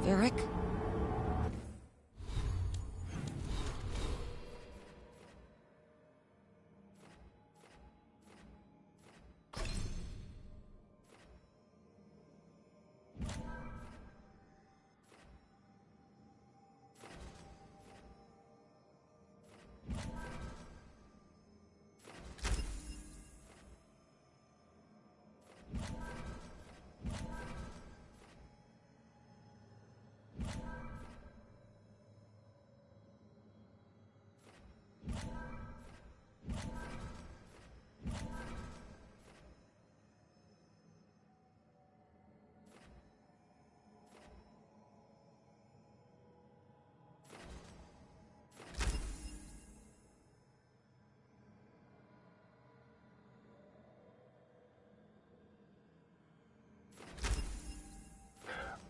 Eric?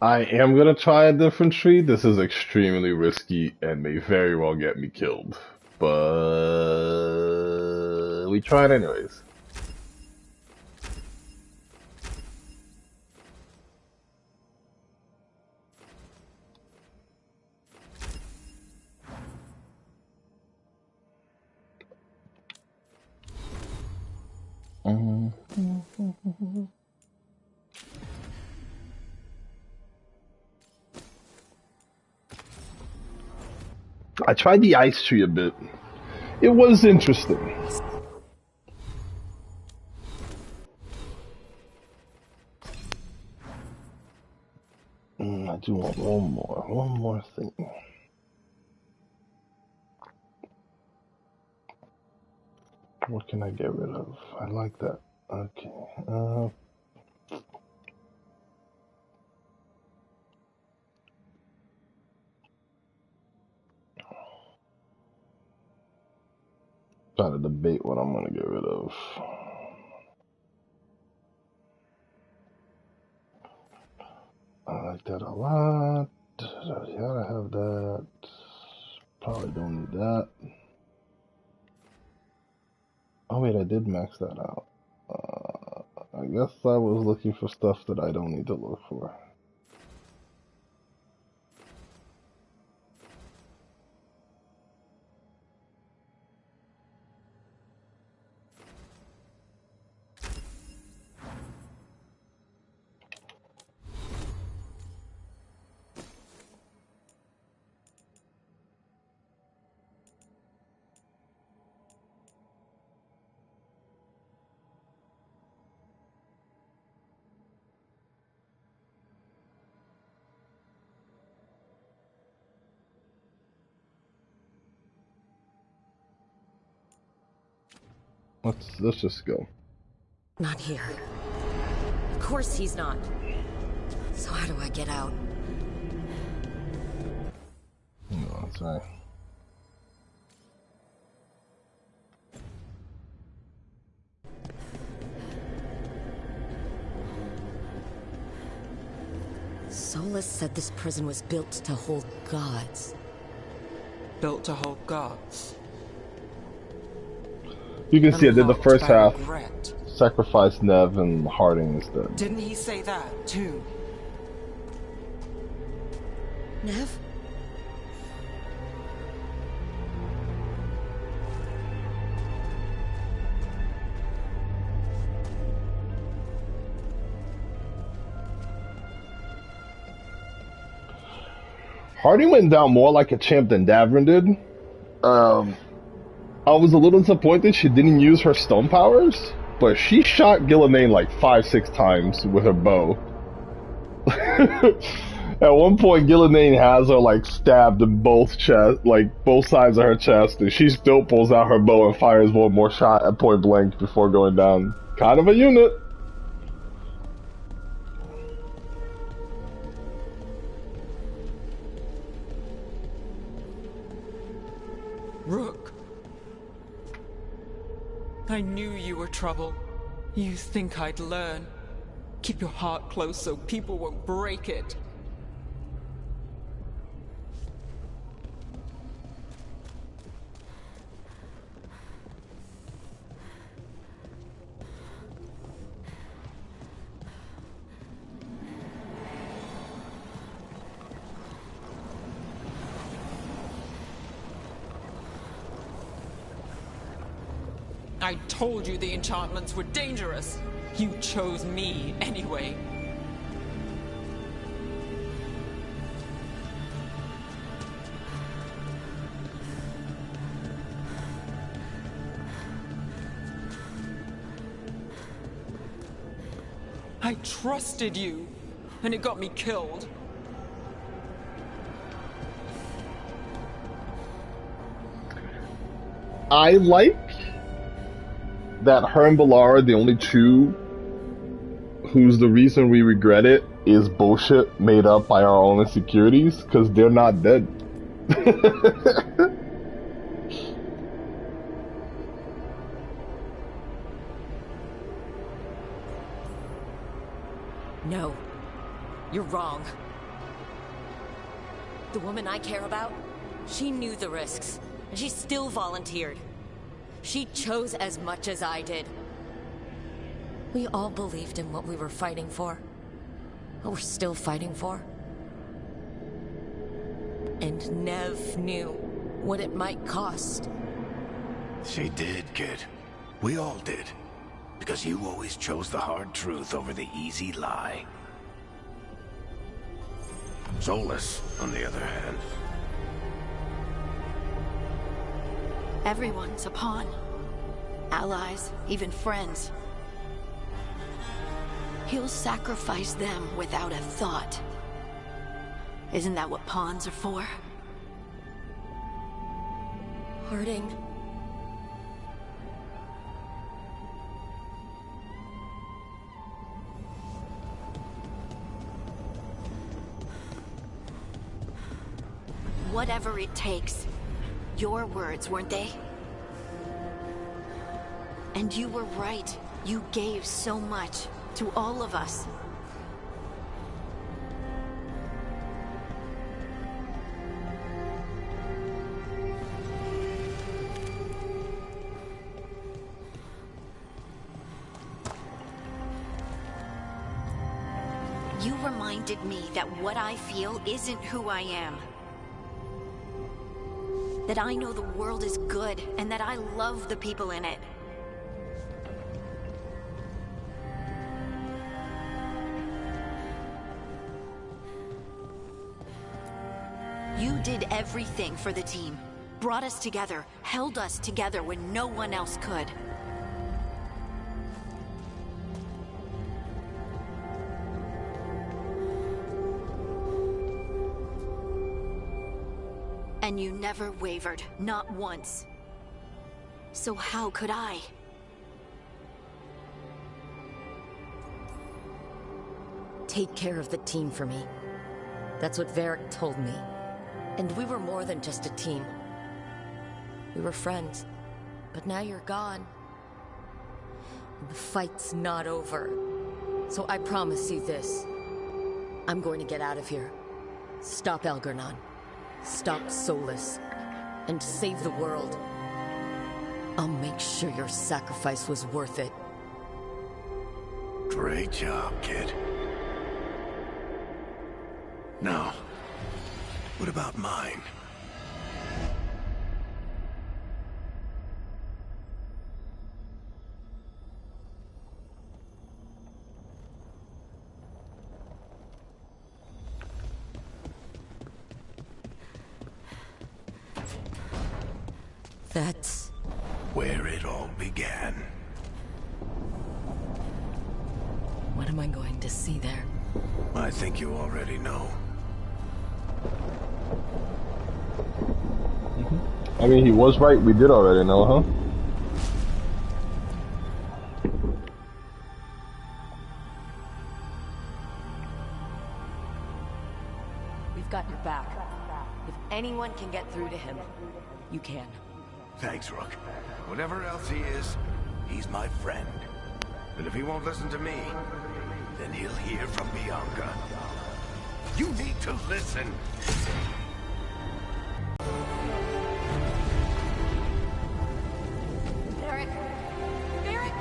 I am gonna try a different tree. This is extremely risky and may very well get me killed. But we try it anyways. I tried the ice tree a bit. It was interesting. I do want one more thing. What can I get rid of? I like that. Okay. Trying to debate what I'm gonna get rid of. I like that a lot. Yeah, I have that. Probably don't need that. Oh wait, I did max that out. I guess I was looking for stuff that I don't need to look for. Let's just go. Not here. Of course he's not. So how do I get out? No, that's right. Solus said this prison was built to hold gods. Built to hold gods. You can see I did the first half. Regret. Sacrifice Nev and Harding instead. Didn't he say that too? Nev? Harding went down more like a champ than Davrin did. I was a little disappointed she didn't use her stone powers, but she shot Gillimaine like 5-6 times with her bow. At one point, Gillimaine has her like stabbed in both chest, like both sides of her chest, and she still pulls out her bow and fires one more shot at point blank before going down. Kind of a unit. Rook. I knew you were trouble. You think I'd learn. Keep your heart close so people won't break it. I told you the enchantments were dangerous. You chose me anyway. I trusted you, and it got me killed. I like that her and Balara, the only two who's the reason we regret it, is bullshit made up by our own insecurities, because they're not dead. No. You're wrong. The woman I care about, she knew the risks, and she still volunteered. She chose as much as I did. We all believed in what we were fighting for. What we're still fighting for. And Nev knew what it might cost. She did, kid. We all did. Because you always chose the hard truth over the easy lie. Solus, on the other hand. Everyone's a pawn. Allies, even friends. He'll sacrifice them without a thought. Isn't that what pawns are for? Hurting. Whatever it takes. Your words, weren't they? And you were right. You gave so much to all of us. You reminded me that what I feel isn't who I am. That I know the world is good, and that I love the people in it. You did everything for the team. Brought us together, held us together when no one else could. And you never wavered, not once. So how could I? Take care of the team for me. That's what Varric told me. And we were more than just a team. We were friends. But now you're gone. And the fight's not over. So I promise you this. I'm going to get out of here. Stop Algernon. Stop Solus. And save the world. I'll make sure your sacrifice was worth it. Great job, kid. Now, what about mine? That's where it all began. What am I going to see there? I think you already know. I mean, he was right. We did already know, huh? We've got your back. If anyone can get through to him, you can. Thanks, Rook. Whatever else he is, he's my friend. And if he won't listen to me, then he'll hear from Bianca. You need to listen. Varric! Varric!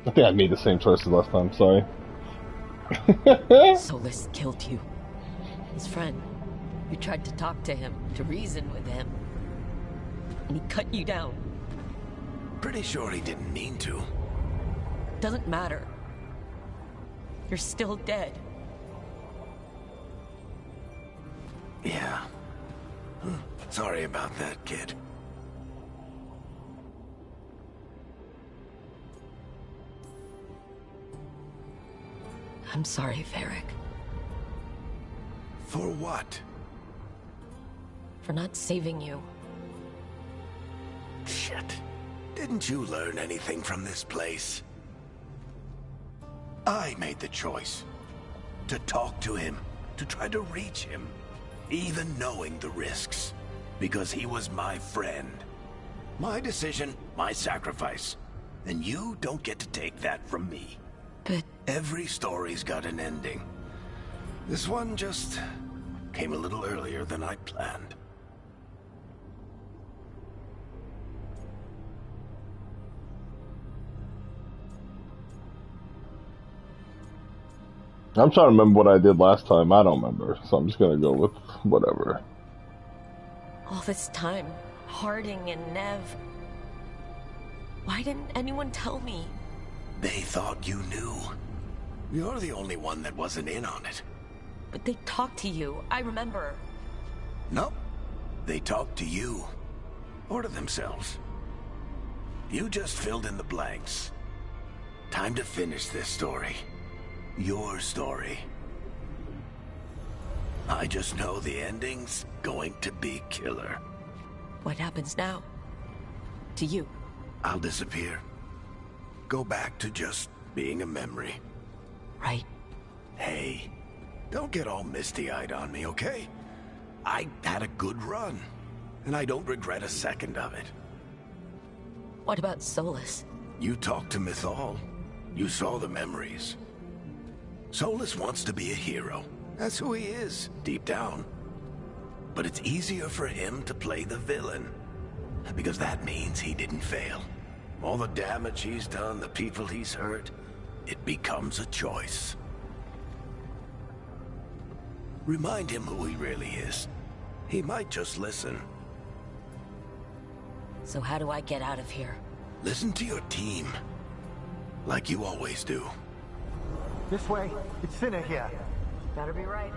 I think I made the same choices last time, sorry. Solus killed you. His friend. You tried to talk to him, to reason with him. And he cut you down. Pretty sure he didn't mean to. Doesn't matter. You're still dead. Yeah. Sorry about that, kid. I'm sorry, Varric. For what? For not saving you. Shit. Didn't you learn anything from this place? I made the choice. To talk to him. To try to reach him. Even knowing the risks. Because he was my friend. My decision, my sacrifice. And you don't get to take that from me. But... Every story's got an ending. This one just came a little earlier than I planned. I'm trying to remember what I did last time. I don't remember, so I'm just gonna go with whatever. all this time, Harding and Nev... Why didn't anyone tell me? They thought you knew. You're the only one that wasn't in on it. But they talked to you, I remember. Nope. They talked to you. Or to themselves. You just filled in the blanks. Time to finish this story. Your story. I just know the ending's going to be killer. What happens now? To you? I'll disappear. Go back to just being a memory. Right. Hey, don't get all misty-eyed on me, okay? I had a good run, and I don't regret a second of it. What about Solus? You talked to Mythal. You saw the memories. Solus wants to be a hero. That's who he is, deep down. But it's easier for him to play the villain. Because that means he didn't fail. All the damage he's done, the people he's hurt, it becomes a choice. Remind him who he really is. He might just listen. So how do I get out of here? Listen to your team. Like you always do. This way. It's thinner here. Better be right.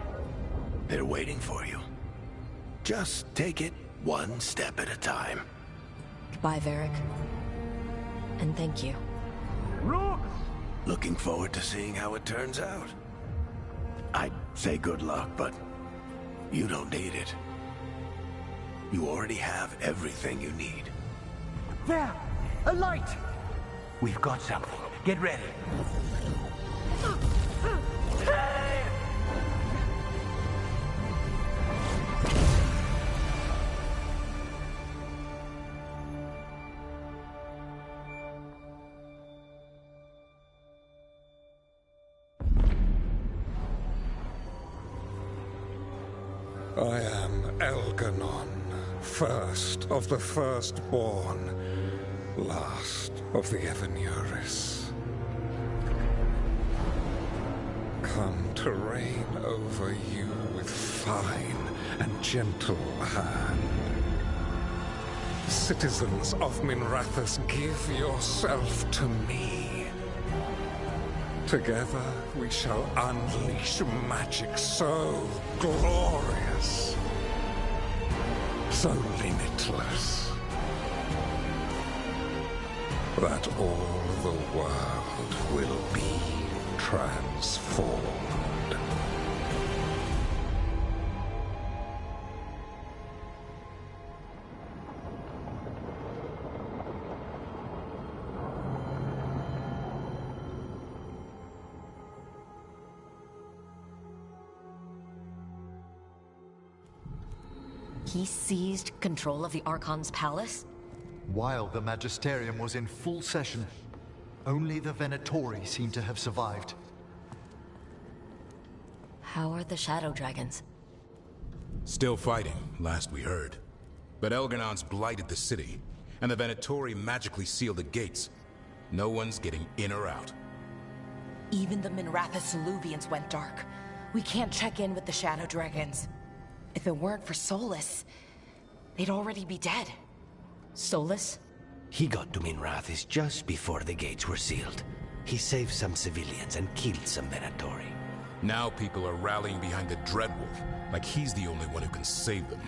They're waiting for you. Just take it one step at a time. Goodbye, Varric. And thank you. Look! Looking forward to seeing how it turns out. I'd say good luck, but you don't need it. You already have everything you need. There! A light! We've got something. Get ready. I am Elganon, first of the firstborn, last of the Evanuris. Come to reign over you with fine and gentle hand. Citizens of Minrathous, give yourself to me. Together we shall unleash magic so glorious, so limitless, that all the world will be transformed. He seized control of the Archon's palace? While the Magisterium was in full session, only the Venatori seem to have survived. How are the Shadow Dragons? Still fighting, last we heard. But Elganon's blighted the city, and the Venatori magically sealed the gates. No one's getting in or out. Even the Minrathous Soluvians went dark. We can't check in with the Shadow Dragons. If it weren't for Solus, they'd already be dead. Solus? He got to Minrathous just before the gates were sealed. He saved some civilians and killed some Venatori. Now people are rallying behind the Dreadwolf, like he's the only one who can save them.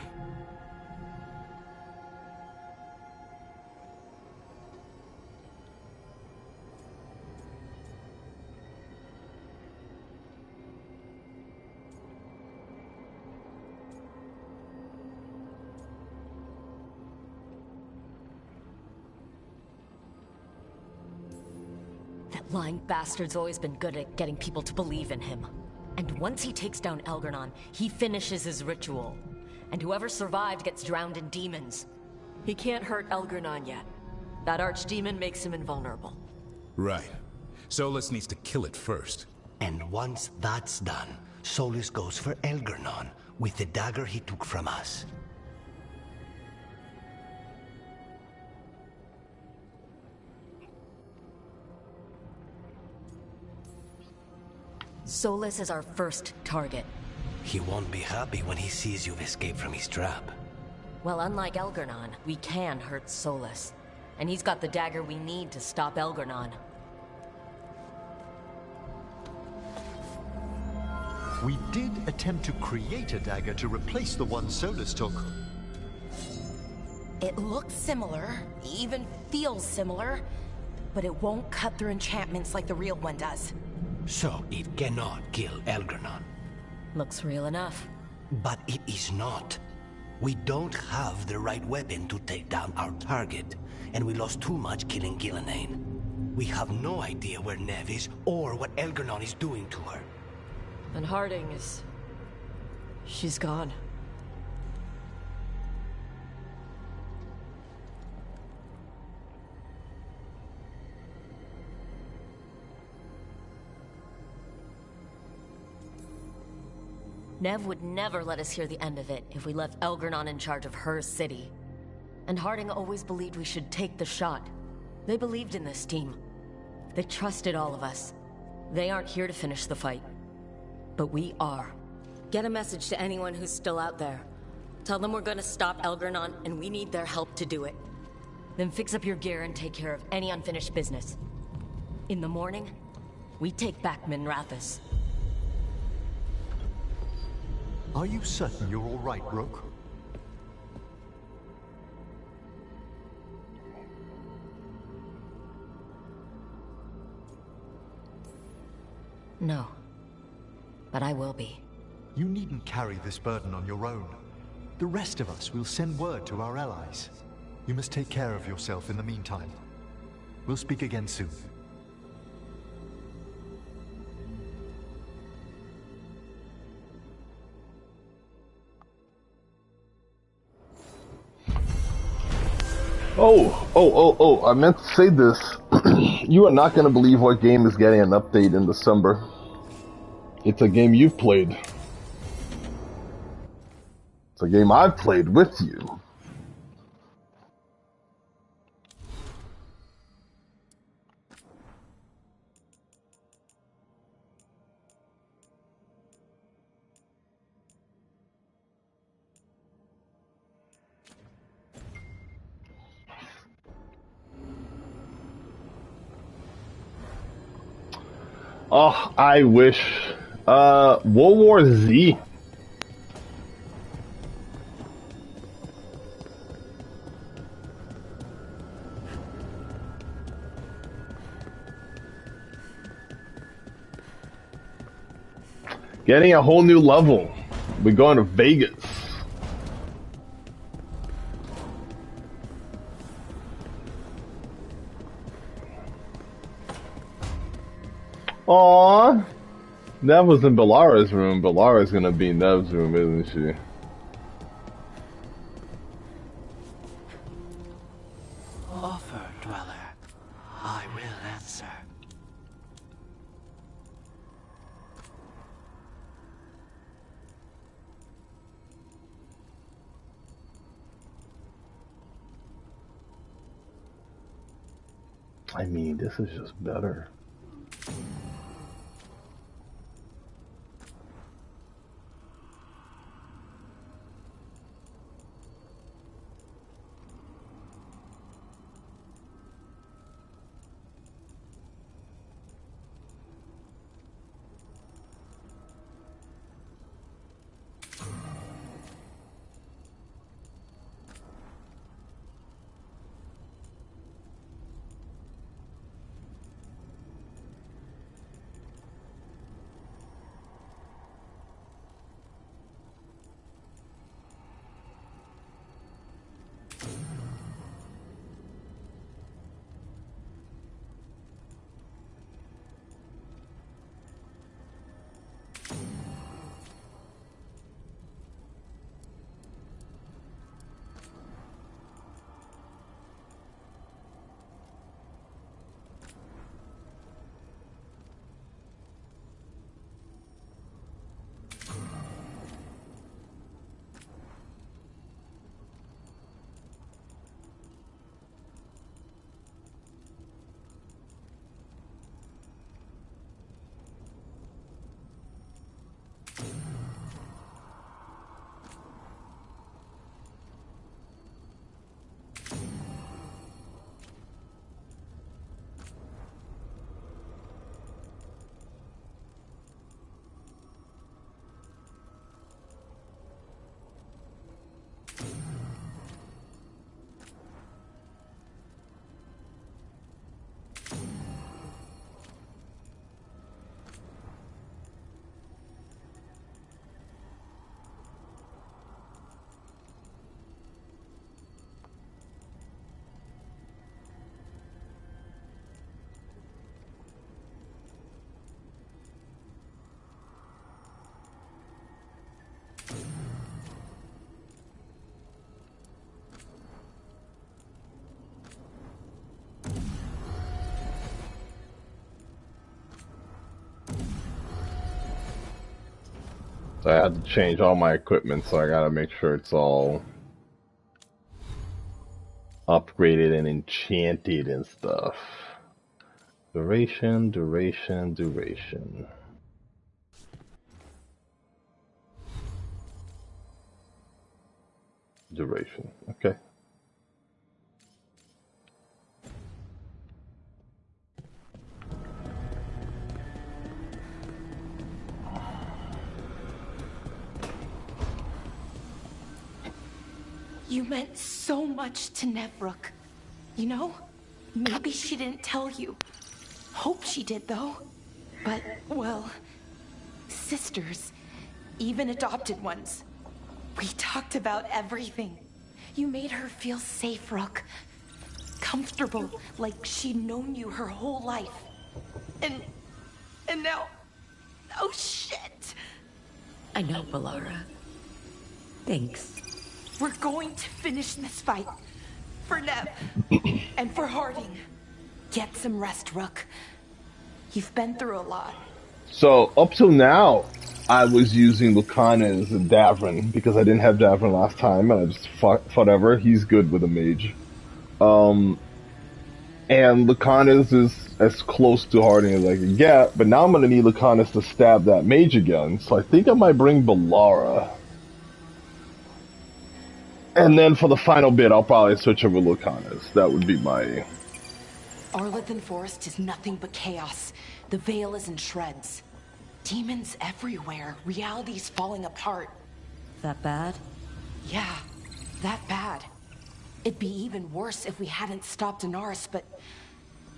That lying bastard's always been good at getting people to believe in him. And once he takes down Elgernon, he finishes his ritual. And whoever survived gets drowned in demons. He can't hurt Elgernon yet. That archdemon makes him invulnerable. Right. Solus needs to kill it first. And once that's done, Solus goes for Elgernon with the dagger he took from us. Solus is our first target. He won't be happy when he sees you've escaped from his trap. Well, unlike Elgernon, we can hurt Solus. And he's got the dagger we need to stop Elgernon. We did attempt to create a dagger to replace the one Solus took. It looks similar, even feels similar, but it won't cut through enchantments like the real one does. So it cannot kill Elgernon. Looks real enough. But it is not. We don't have the right weapon to take down our target, and we lost too much killing Gillenane. We have no idea where Neve is or what Elgernon is doing to her. And Harding is... she's gone. Neve would never let us hear the end of it if we left Elgernon in charge of her city. And Harding always believed we should take the shot. They believed in this team. They trusted all of us. They aren't here to finish the fight. But we are. Get a message to anyone who's still out there. Tell them we're gonna stop Elgernon, and we need their help to do it. Then fix up your gear and take care of any unfinished business. In the morning, we take back Minrathous. Are you certain you're all right, Rook? No. But I will be. You needn't carry this burden on your own. The rest of us will send word to our allies. You must take care of yourself in the meantime. We'll speak again soon. Oh, I meant to say this. You are not going to believe what game is getting an update in December. It's a game you've played. It's a game I've played with you. Oh, I wish. World War Z. Getting a whole new level. We're going to Vegas. Aww. Nev was in Belara's room. Belara's gonna be in Nev's room, isn't she? Offer, Dweller. I will answer. I mean, this is just better. So I had to change all my equipment, so I gotta make sure it's all upgraded and enchanted and stuff. Duration, duration, duration. Duration, okay. You meant so much to Nevruk. You know, maybe she didn't tell you. Hope she did, though. But, well, sisters, even adopted ones. We talked about everything. You made her feel safe, Rook. Comfortable, like she'd known you her whole life. And now... Oh, shit! I know, Balara. Thanks. We're going to finish this fight. For Nev. And for Harding. Get some rest, Rook. You've been through a lot. So, up till now, I was using Lucana as a Davrin, because I didn't have Davrin last time, and I just fought whatever. He's good with a mage. And Lucanus is as close to Harding as I can get, but now I'm gonna need Lucanus to stab that mage again, so I think I might bring Balara. And then for the final bit, I'll probably switch over Lucanus. That would be my... Arlithan Forest is nothing but chaos. The Veil is in shreds. Demons everywhere. Reality's falling apart. That bad? Yeah, that bad. It'd be even worse if we hadn't stopped Inaris, but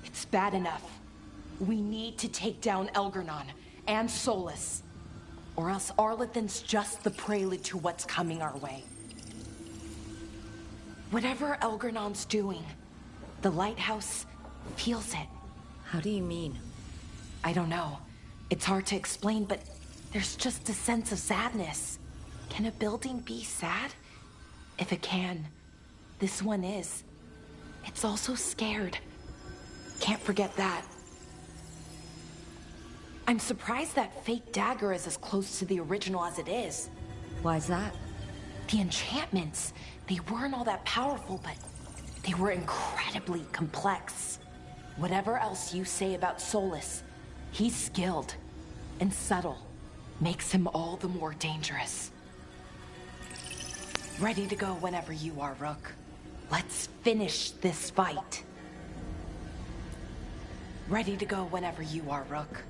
it's bad enough. We need to take down Elgernon and Solus, or else Arlithan's just the prelude to what's coming our way. Whatever Elgernon's doing, the lighthouse feels it. How do you mean? I don't know. It's hard to explain, but there's just a sense of sadness. Can a building be sad? If it can, this one is. It's also scared. Can't forget that. I'm surprised that fake dagger is as close to the original as it is. Why's that? The enchantments, they weren't all that powerful, but they were incredibly complex. Whatever else you say about Solus, he's skilled and subtle. Makes him all the more dangerous. Ready to go whenever you are, Rook. Let's finish this fight. Ready to go whenever you are, Rook.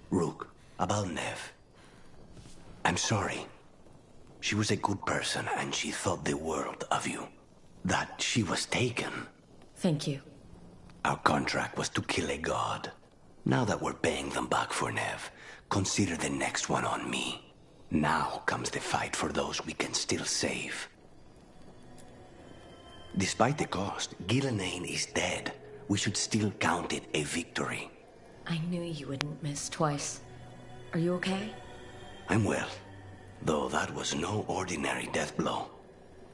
Rook, about Nev. I'm sorry. She was a good person and she thought the world of you. That she was taken. Thank you. Our contract was to kill a god. Now that we're paying them back for Nev, consider the next one on me. Now comes the fight for those we can still save. Despite the cost, Gillenane is dead. We should still count it a victory. I knew you wouldn't miss twice. Are you okay? I'm well, though that was no ordinary death blow.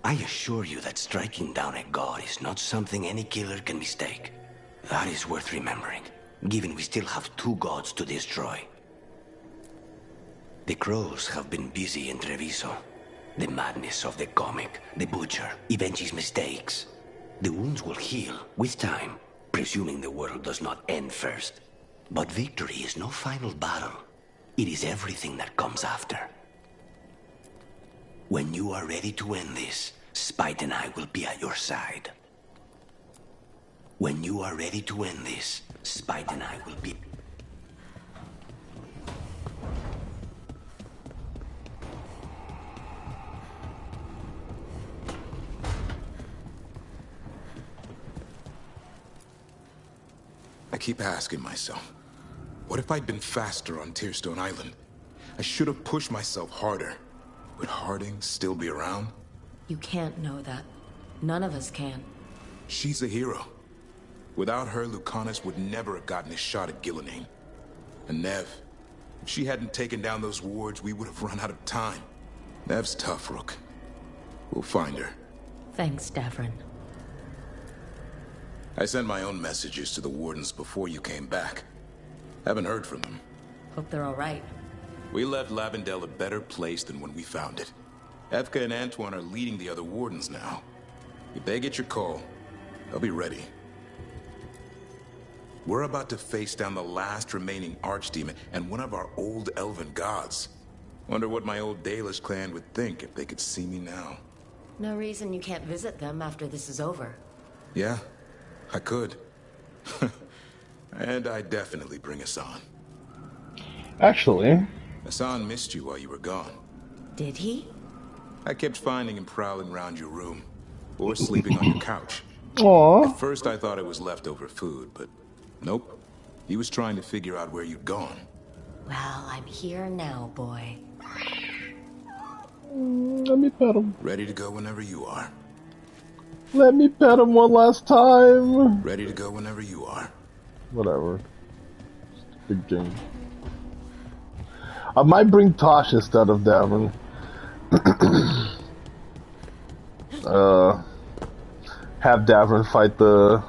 I assure you that striking down a god is not something any killer can mistake. That is worth remembering, given we still have 2 gods to destroy. The crows have been busy in Treviso. The madness of the comic, the butcher, Evenchi's mistakes. The wounds will heal with time, presuming the world does not end first. But victory is no final battle. It is everything that comes after. When you are ready to end this, Spite and I will be at your side. When you are ready to end this, Spite and I will be... I keep asking myself, what if I'd been faster on Tearstone Island? I should have pushed myself harder. Would Harding still be around? You can't know that. None of us can. She's a hero. Without her, Lucanus would never have gotten a shot at Gillenane. And Nev, if she hadn't taken down those wards, we would have run out of time. Nev's tough, Rook. We'll find her. Thanks, Davrin. I sent my own messages to the wardens before you came back. Haven't heard from them. Hope they're all right. We left Lavendel a better place than when we found it. Evka and Antoine are leading the other wardens now. If they get your call, they'll be ready. We're about to face down the last remaining archdemon and one of our old elven gods. Wonder what my old Dalish clan would think if they could see me now. No reason you can't visit them after this is over. Yeah, I could. And I'd definitely bring Hassan. Actually... Hassan missed you while you were gone. Did he? I kept finding him prowling around your room. Or sleeping on your couch. Aww. At first I thought it was leftover food, but nope. He was trying to figure out where you'd gone. Well, I'm here now, boy. Let me pet him. Ready to go whenever you are. Let me pet him one last time. Ready to go whenever you are. Whatever. Big game. I might bring Tosh instead of Davin. Have Davin fight the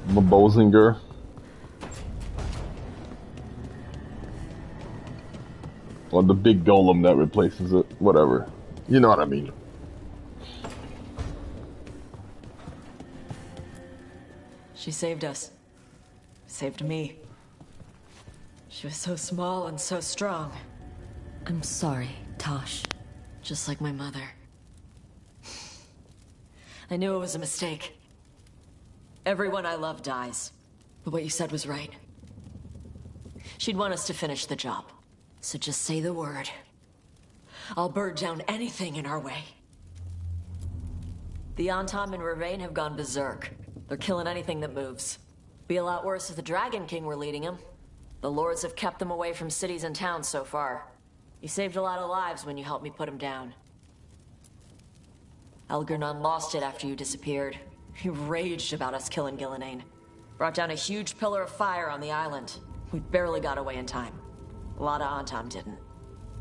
Bozinger. Or the big golem that replaces it. Whatever. You know what I mean. She saved us. Saved me. She was so small and so strong. I'm sorry, Tosh. Just like my mother. I knew it was a mistake. Everyone I love dies. But what you said was right. She'd want us to finish the job. So just say the word. I'll burn down anything in our way. The Antam and Ravain have gone berserk. They're killing anything that moves. Be a lot worse if the Dragon King were leading them. The lords have kept them away from cities and towns so far. You saved a lot of lives when you helped me put him down. Elgernon lost it after you disappeared. He raged about us killing Gillenane. Brought down a huge pillar of fire on the island. We barely got away in time. A lot of Antam didn't.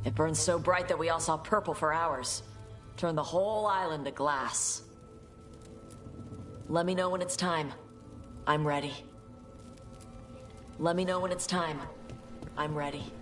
It burned so bright that we all saw purple for hours. Turned the whole island to glass. Let me know when it's time. I'm ready. Let me know when it's time. I'm ready.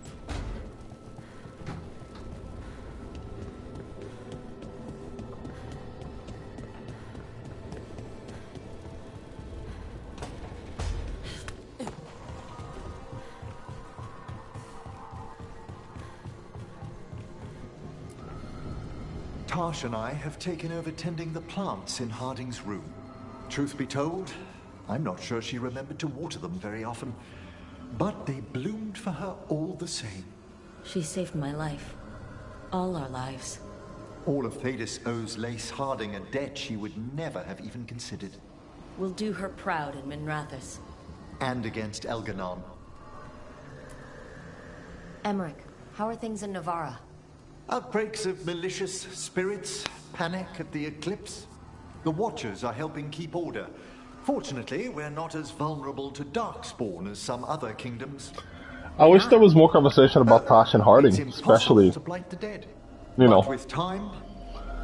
Tash and I have taken over tending the plants in Harding's room. Truth be told, I'm not sure she remembered to water them very often, but they bloomed for her all the same. She saved my life. All our lives. All of Thedas owes Lace Harding a debt she would never have even considered. We'll do her proud in Minrathous. And against Elganon. Emmerich, how are things in Navarra? Outbreaks of malicious spirits, panic at the eclipse. The Watchers are helping keep order. Fortunately, we're not as vulnerable to Darkspawn as some other kingdoms. I wish there was more conversation about Tash and Harding, especially, to blight the dead. you know. But with time,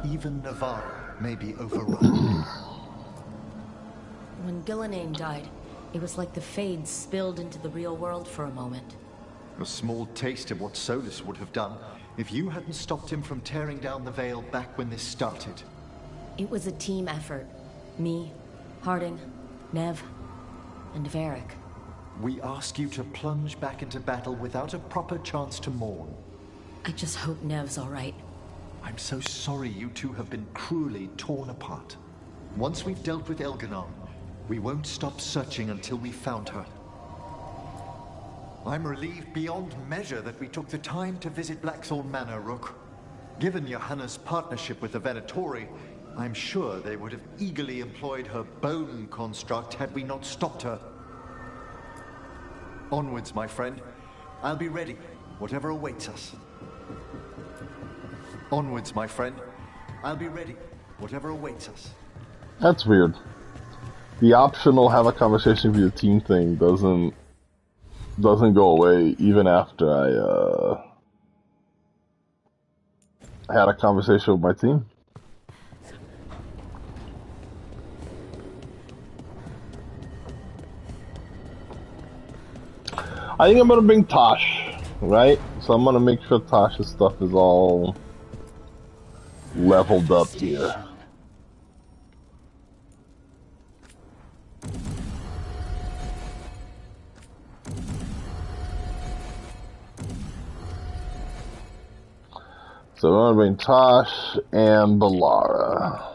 even Navarra may be overrun. When Gillenane died, it was like the Fades spilled into the real world for a moment. A small taste of what Solus would have done if you hadn't stopped him from tearing down the Veil back when this started. It was a team effort. Me, Harding, Nev, and Varric. We ask you to plunge back into battle without a proper chance to mourn. I just hope Nev's all right. I'm so sorry you two have been cruelly torn apart. Once we've dealt with Elganon, we won't stop searching until we've found her. I'm relieved beyond measure that we took the time to visit Blackthorn Manor, Rook. Given Johanna's partnership with the Venatori, I'm sure they would have eagerly employed her bone construct had we not stopped her. Onwards, my friend. I'll be ready, whatever awaits us. Onwards, my friend. I'll be ready, whatever awaits us. That's weird. The optional have a conversation with your team thing doesn't go away even after I had a conversation with my team. I think I'm gonna bring Tosh, right? So I'm gonna make sure Tosh's stuff is all leveled up here. So I'm gonna bring Tosh and Balara.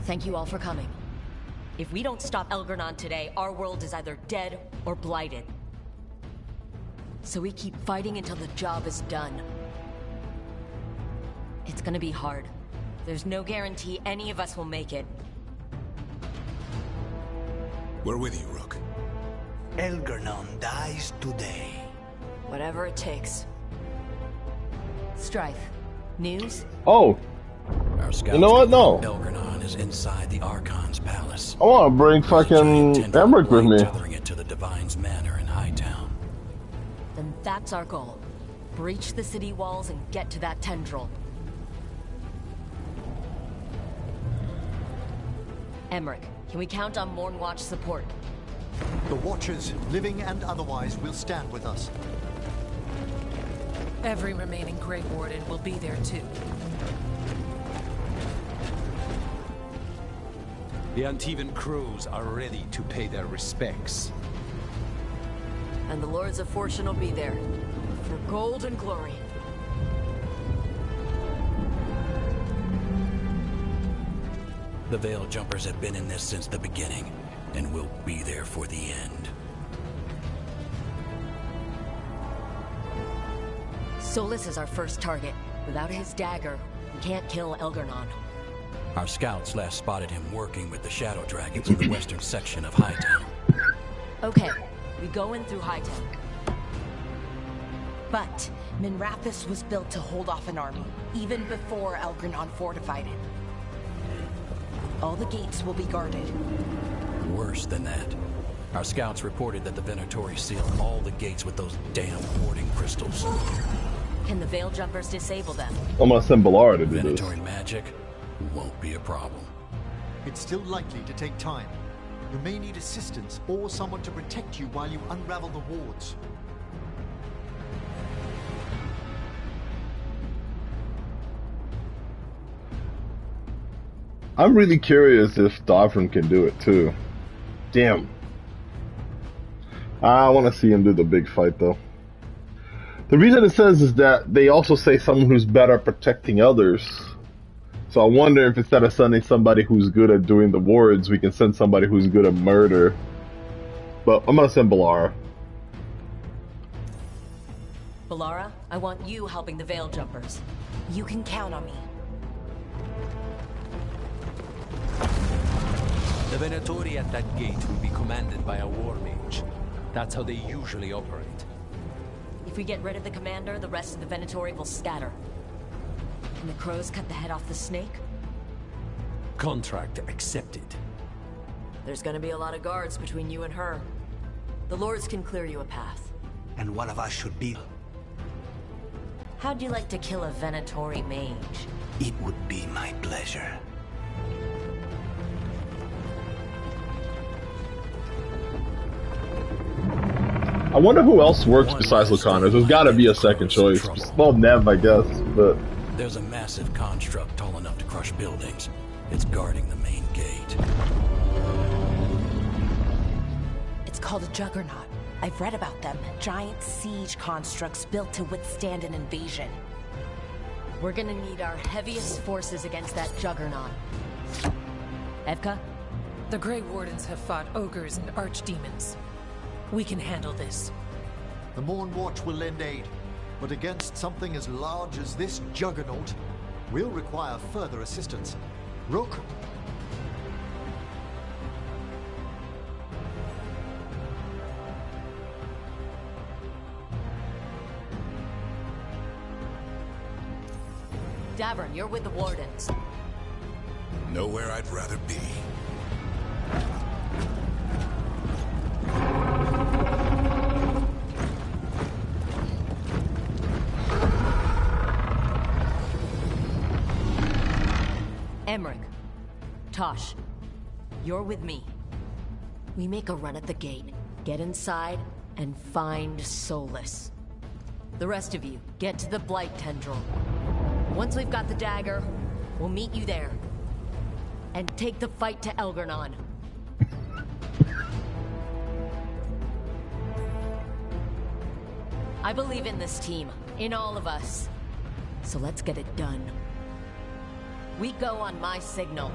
Thank you all for coming. If we don't stop Elgarnon today, our world is either dead or blighted. So we keep fighting until the job is done. It's gonna be hard. There's no guarantee any of us will make it. We're with you, Rook. Elgernon dies today. Whatever it takes. Strife. News? Oh. Our scouts you know what? No. Elgernon is inside the Archon's palace. I want to bring fucking Emmerich with me. Tethering it to the Divine's manor in Hightown. Then that's our goal. Breach the city walls and get to that tendril. Emmerich, can we count on Mornwatch support? The Watchers, living and otherwise, will stand with us. Every remaining Grey Warden will be there too. The Antivan crews are ready to pay their respects. And the Lords of Fortune will be there. For gold and glory. The Veil Jumpers have been in this since the beginning, and will be there for the end. Solus is our first target. Without his dagger, we can't kill Elgernon. Our scouts last spotted him working with the Shadow Dragons in the western section of Hightown. Okay, we go in through Hightown. But Minrathous was built to hold off an army, even before Elgernon fortified it. All the gates will be guarded. Worse than that. Our scouts reported that the Venatori sealed all the gates with those damn warding crystals. Can the Veil Jumpers disable them? I'm gonna send Ballara to do this. Venatori magic won't be a problem. It's still likely to take time. You may need assistance or someone to protect you while you unravel the wards. I'm really curious if Davrin can do it too. Damn. I want to see him do the big fight though. The reason it says is that they also say someone who's better at protecting others. So I wonder if instead of sending somebody who's good at doing the wards, we can send somebody who's good at murder. But I'm gonna send Ballara. Ballara, I want you helping the Veil Jumpers. You can count on me. The Venatori at that gate will be commanded by a war mage. That's how they usually operate. If we get rid of the commander, the rest of the Venatori will scatter. Can the crows cut the head off the snake? Contract accepted. There's gonna be a lot of guards between you and her. The Lords can clear you a path. And one of us should be... How'd you like to kill a Venatori mage? It would be my pleasure. I wonder who else works besides Lucanus. There's gotta be a second choice. Well, Nev, I guess, but... There's a massive construct tall enough to crush buildings. It's guarding the main gate. It's called a Juggernaut. I've read about them. Giant siege constructs built to withstand an invasion. We're gonna need our heaviest forces against that Juggernaut. Evka? The Grey Wardens have fought ogres and archdemons. We can handle this. The Mornwatch will lend aid, but against something as large as this Juggernaut, we'll require further assistance. Rook? Davern, you're with the Wardens. Nowhere I'd rather be. Emmerich, Tosh, you're with me. We make a run at the gate, get inside, and find Solus. The rest of you, get to the Blight Tendril. Once we've got the dagger, we'll meet you there. And take the fight to Elgernon. I believe in this team, in all of us. So let's get it done. We go on my signal.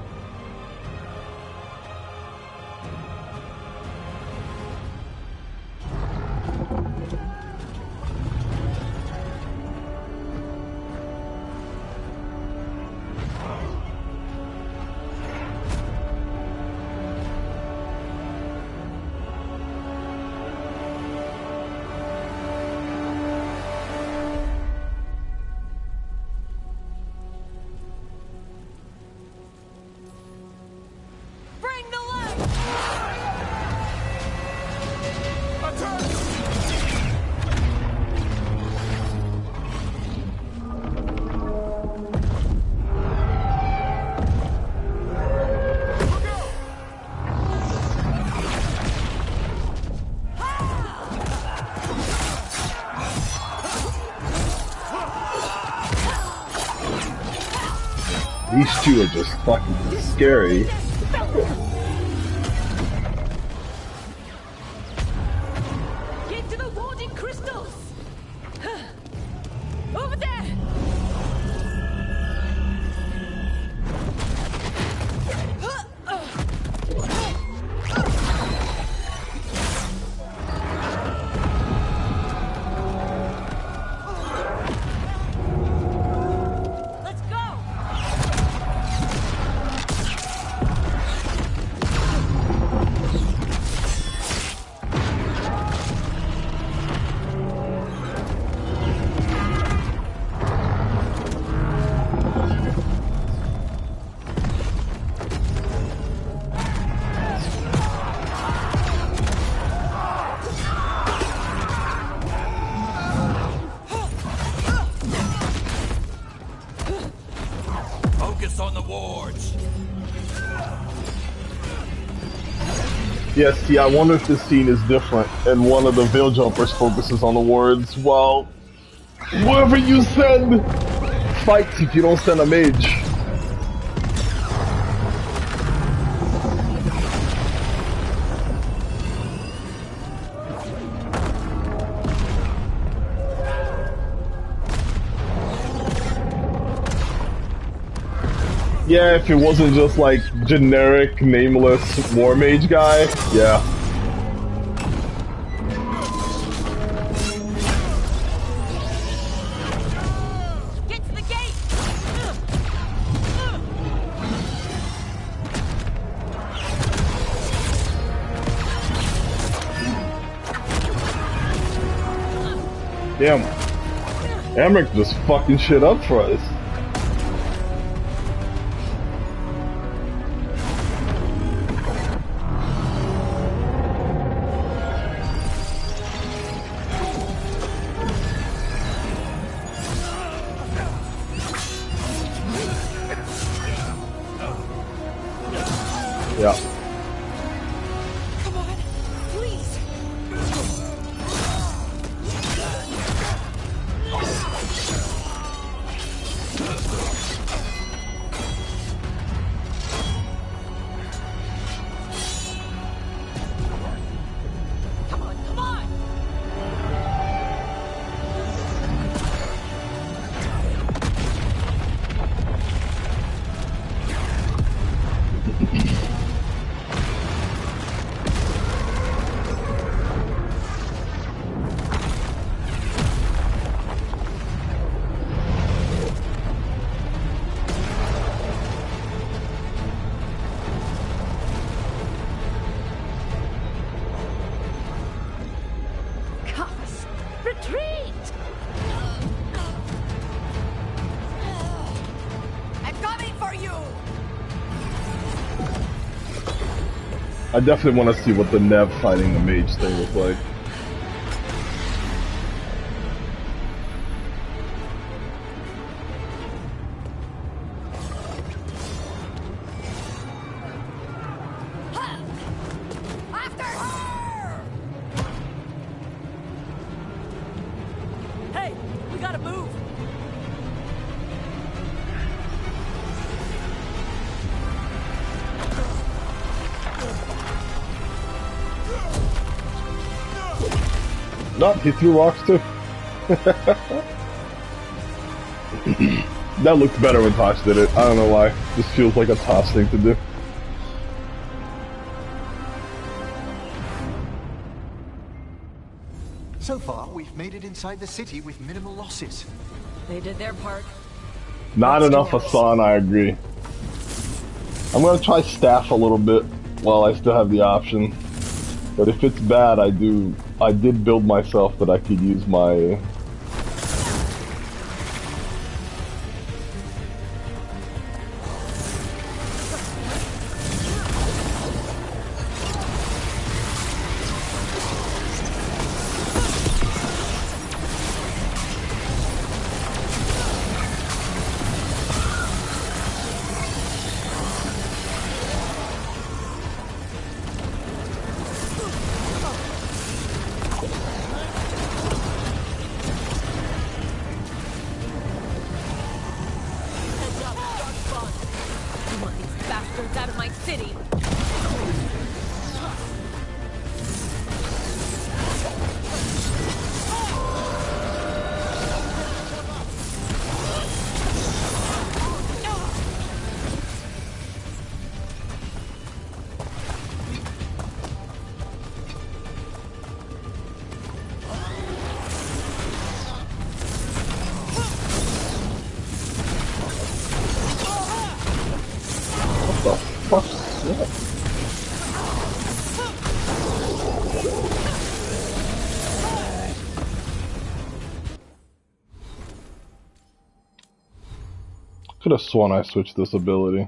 These two are just fucking scary. Get to the warding crystals! Over there! On the wards. Yeah, see, I wonder if this scene is different, and one of the Veil Jumpers focuses on the wards, while whoever you send fights if you don't send a mage. Yeah, if it wasn't just like generic, nameless war mage guy, yeah. Get to the gate! Damn. Emmerich just fucking shit up for us. Yeah. Come on, please! Come on, come on! Cuffs! Retreat! I'm coming for you! I definitely want to see what the Nev fighting the mage thing looks like. After her! Hey, we gotta move! Nope, he threw rocks too. That looked better when Tosh did it. I don't know why. This feels like a Tosh thing to do. So far, we've made it inside the city with minimal losses. They did their part. Not enough Hassan, I agree. I'm gonna try staff a little bit while I still have the option. But if it's bad, I did build myself that I could use my... Could have sworn I switched this ability.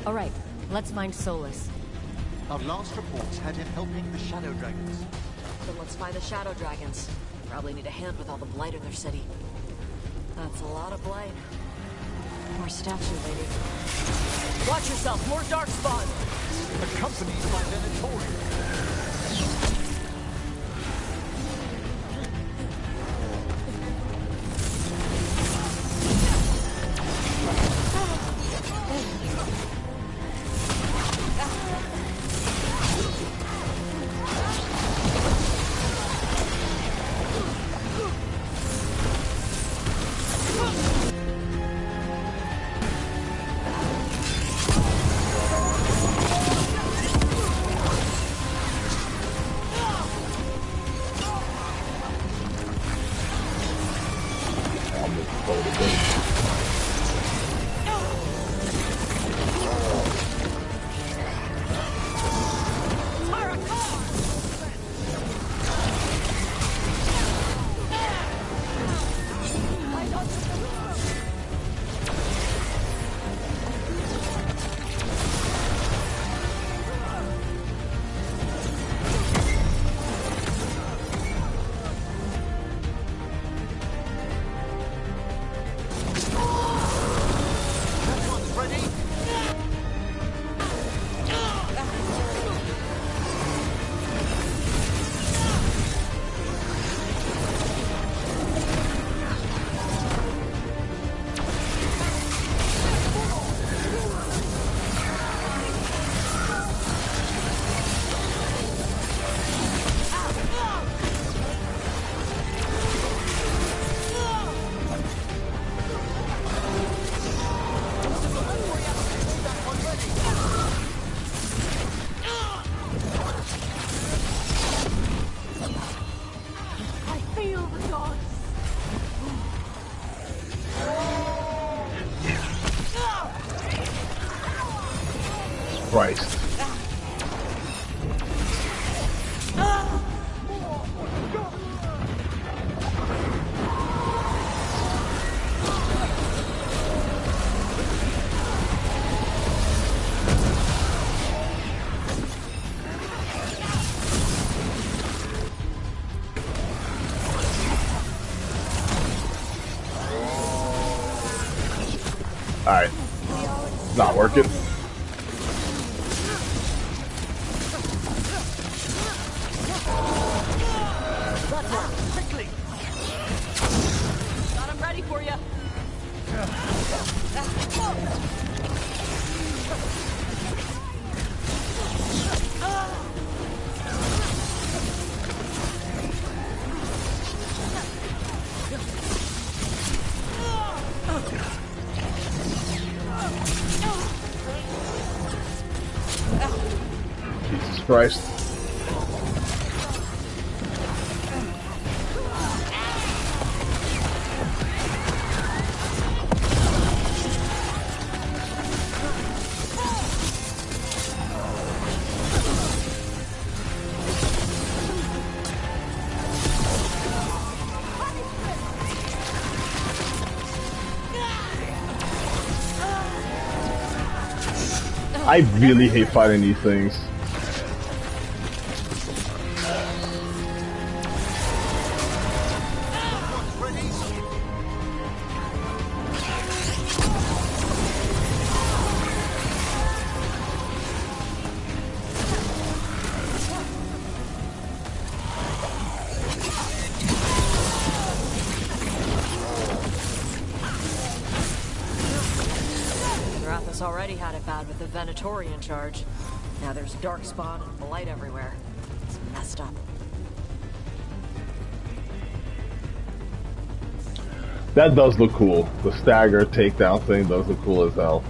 All right, let's find Solus. Our last reports had him helping the Shadow Dragons. Then let's find the Shadow Dragons. Probably need a hand with all the blight in their city. That's a lot of blight. More statue, lady. Watch yourself, more dark spawn! Accompanied by Venatorians. Christ. Alright. Not working. Quickly! Got him ready for you. Jesus Christ. I really hate fighting these things. Rathas already had it bad with the Venatori in charge. Now there's Darkspawn and Blight everywhere. It's messed up. That does look cool. The stagger takedown thing does look cool as hell.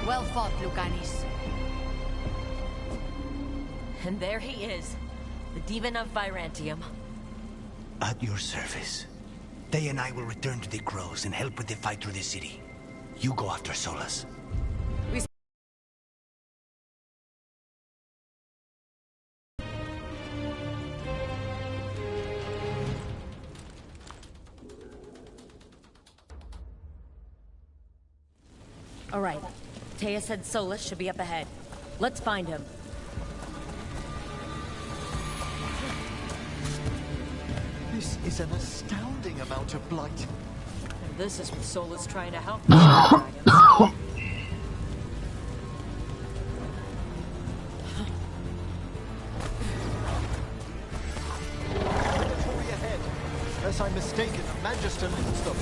Well fought, Lucanis. And there he is, the Demon of Virantium. At your service. They and I will return to the Crows and help with the fight through the city. You go after Solus. All right. Taya said Solus should be up ahead. Let's find him. This is an astounding amount of blight. And this is with Solus trying to help the dragons. Hurry ahead. Unless I'm mistaken, the Magister leads them.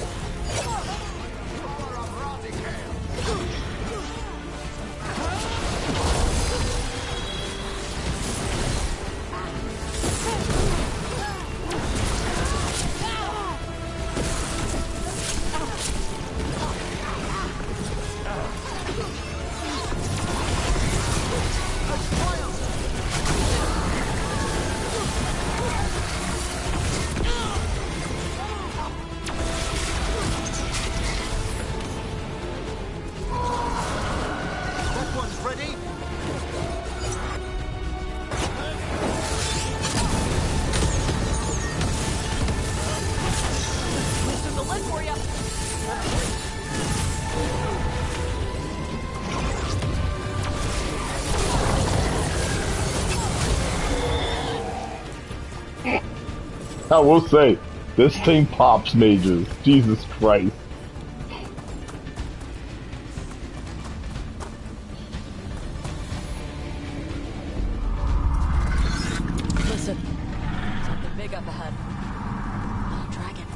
I will say, this thing pops mages. Jesus Christ. Listen, something big up ahead. Dragon.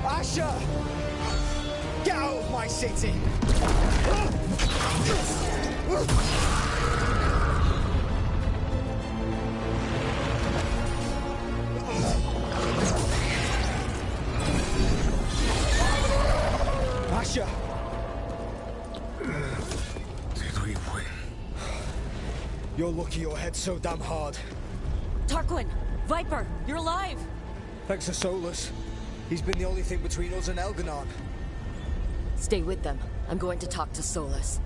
Asher! Get out of my city! Asher! Did we win? You're lucky your head's so damn hard. Tarquin! Viper! You're alive! Thanks to Solus. He's been the only thing between us and Elganon. Stay with them. I'm going to talk to Solus.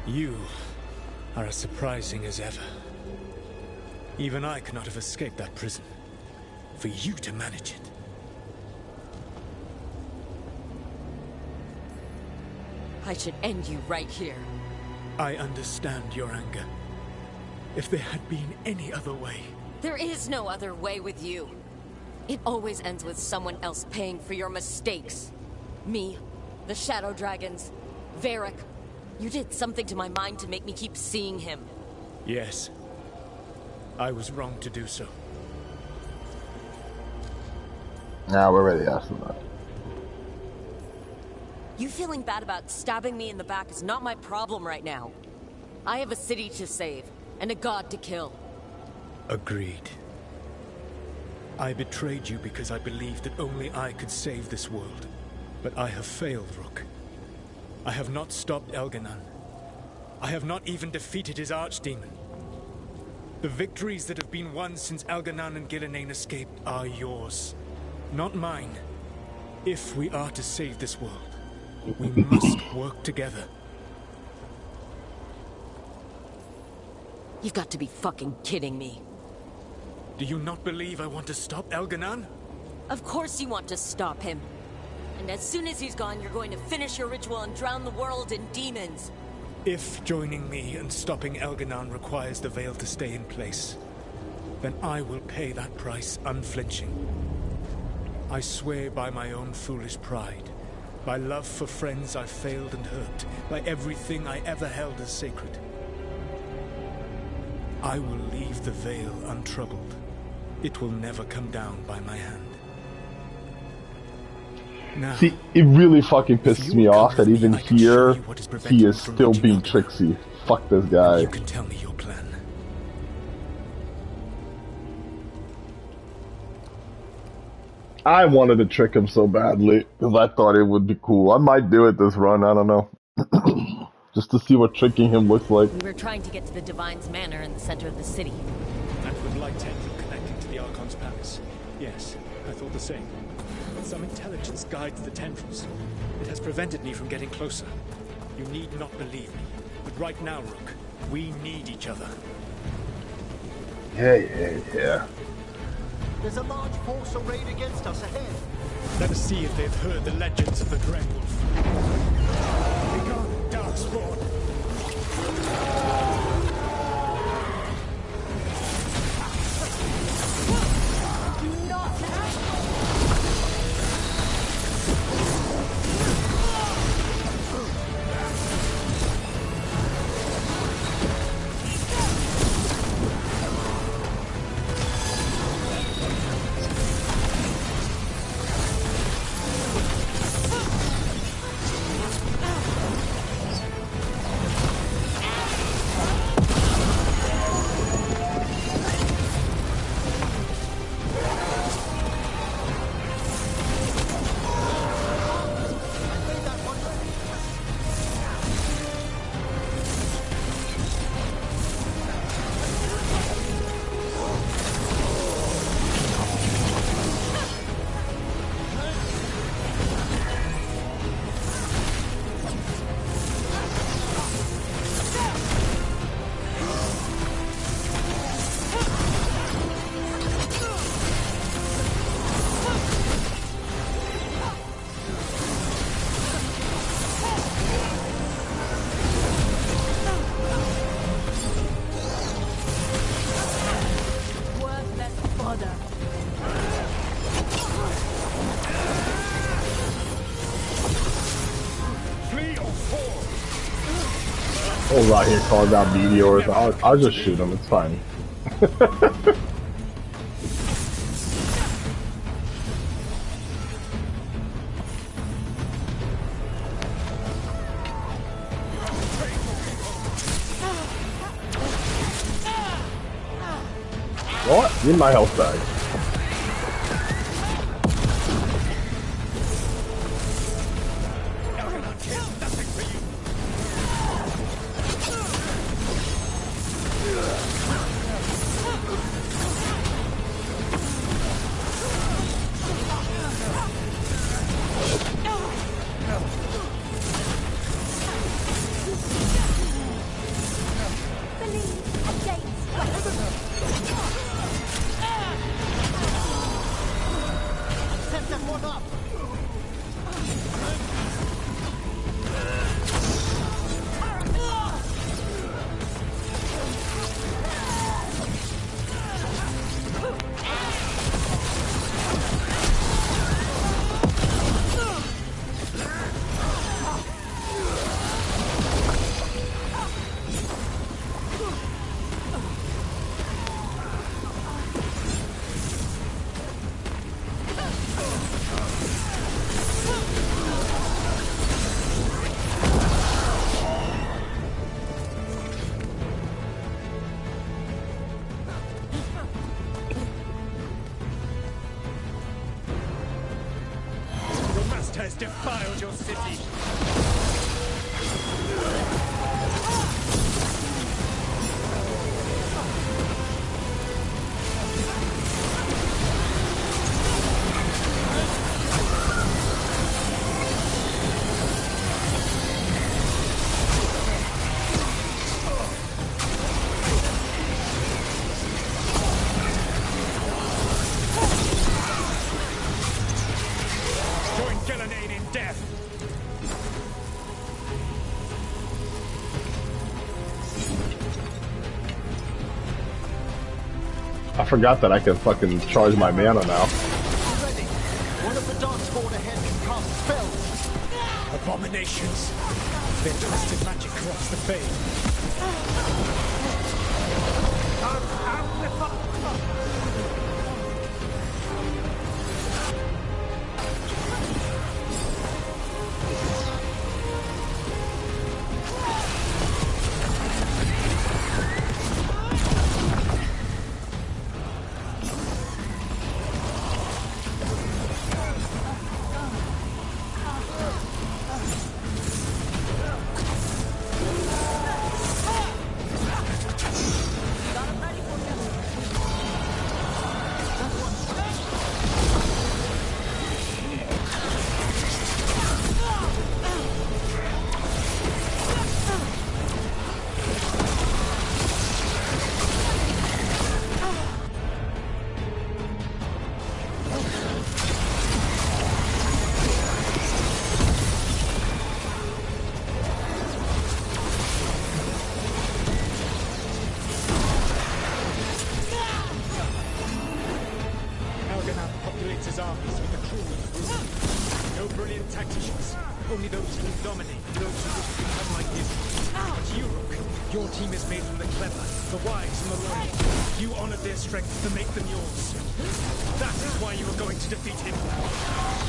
You are as surprising as ever. Even I could not have escaped that prison. For you to manage it, I should end you right here. I understand your anger. If there had been any other way... There is no other way with you. It always ends with someone else paying for your mistakes. Me, the Shadow Dragons, Varric. You did something to my mind to make me keep seeing him. Yes. I was wrong to do so. Nah, we're ready after that. You feeling bad about stabbing me in the back is not my problem right now. I have a city to save, and a god to kill. Agreed. I betrayed you because I believed that only I could save this world. But I have failed, Rook. I have not stopped Elganon. I have not even defeated his archdemon. The victories that have been won since Elganon and Gillenane escaped are yours, not mine. If we are to save this world, we must work together. You've got to be fucking kidding me. Do you not believe I want to stop Elganon? Of course you want to stop him. And as soon as he's gone, you're going to finish your ritual and drown the world in demons. If joining me and stopping Elganon requires the veil to stay in place, then I will pay that price unflinching. I swear by my own foolish pride, by love for friends I failed and hurt, by everything I ever held as sacred. I will leave the veil untroubled. It will never come down by my hand. Now, see, it really fucking pisses me off that even here, he is still being tricksy. Fuck this guy. You can tell me your plan. I wanted to trick him so badly, because I thought it would be cool. I might do it this run, I don't know. Just to see what tricking him looks like. We were trying to get to the Divine's Manor in the center of the city. And with light tendril connecting to the Archon's palace. Yes, I thought the same. Some intelligence guides the tendrils. It has prevented me from getting closer. You need not believe me. But right now, Rook, we need each other. Yeah. There's a large force arrayed against us ahead. Let us see if they've heard the legends of the Grey Wolf. Begone, Darkspawn! I was out here calling out meteors. I'll just shoot them, it's fine. What? Need my health bag. has defiled your city. I forgot that I can fucking charge my mana now. Ready. One of the darkspawn ahead can cast spells. Abominations. Their twisted magic corrupts the fade.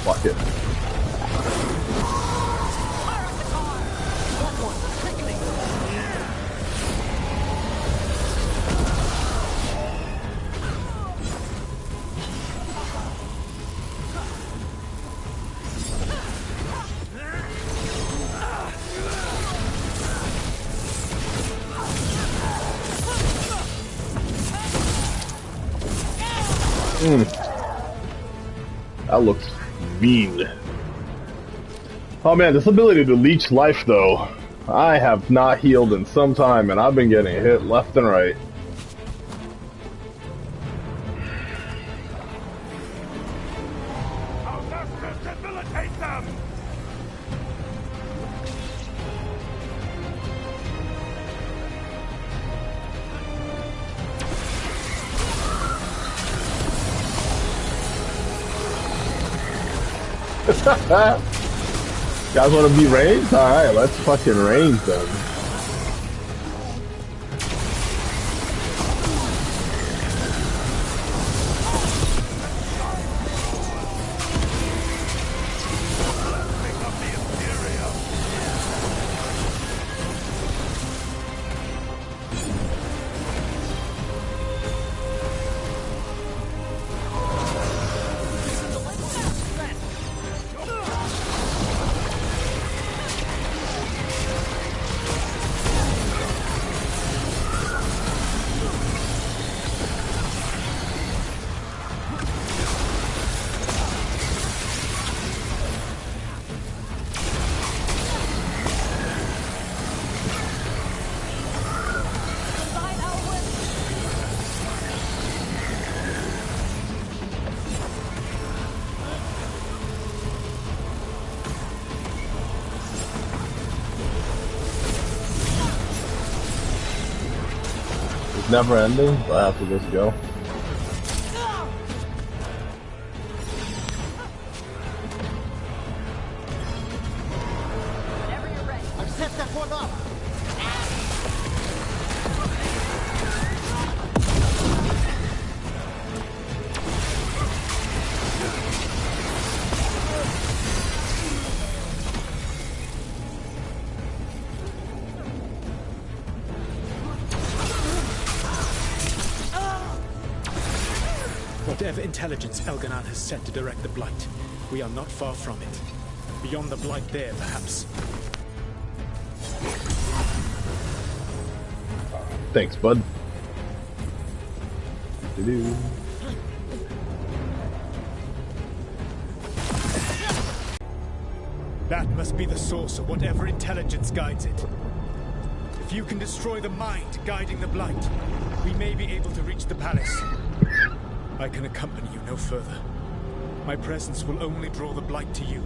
Fuck it. That looks mean. Oh man, this ability to leech life though. I have not healed in some time and I've been getting hit left and right. Debilitate them! Guys want to be ranged? Alright, let's fucking range them. Never ending, so I have to just go. Whenever you're ready. I've set that one up. Whatever intelligence Elganan has sent to direct the Blight, we are not far from it. Beyond the blight there, perhaps. Thanks, bud. Do-do. That must be the source of whatever intelligence guides it. If you can destroy the mind guiding the blight, we may be able to reach the palace. I can accompany you no further. My presence will only draw the blight to you.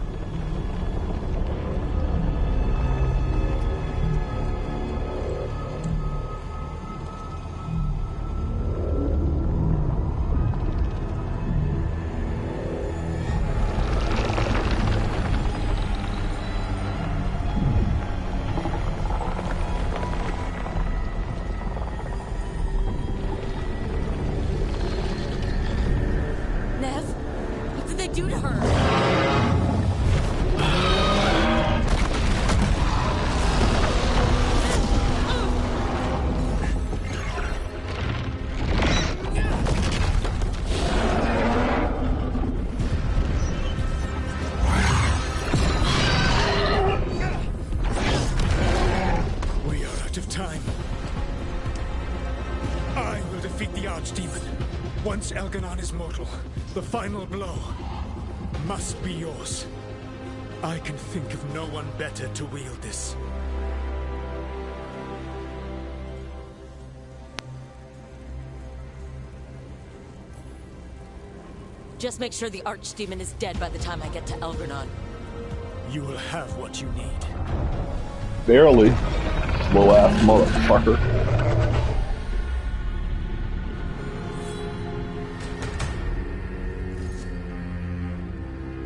Once Elganon is mortal, the final blow must be yours. I can think of no one better to wield this. Just make sure the Archdemon is dead by the time I get to Elganon. You will have what you need. Barely. Slow-ass motherfucker.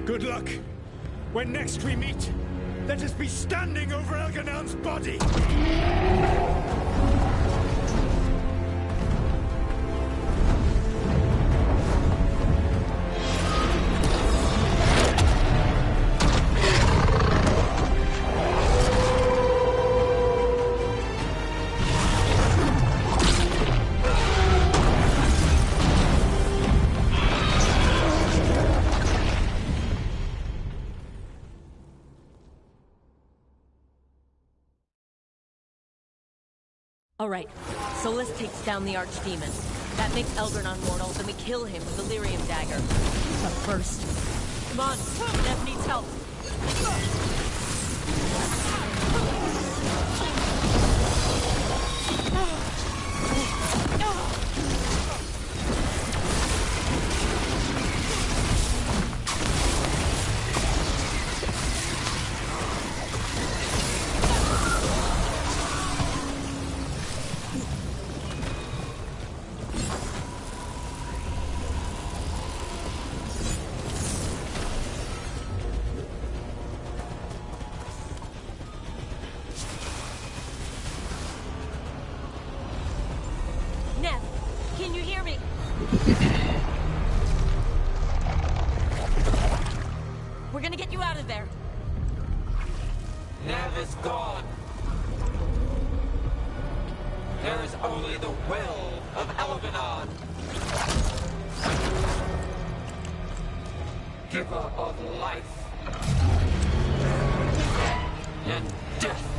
Good luck. When next we meet, let us be standing over Elganon's body! Alright, Solus takes down the Archdemon. That makes Elganon mortal, then we kill him with the Lyrium dagger. But first... Come on, Nev needs help. We're gonna get you out of there. Nev is gone. There is only the will of Elganon. Giver of life and death.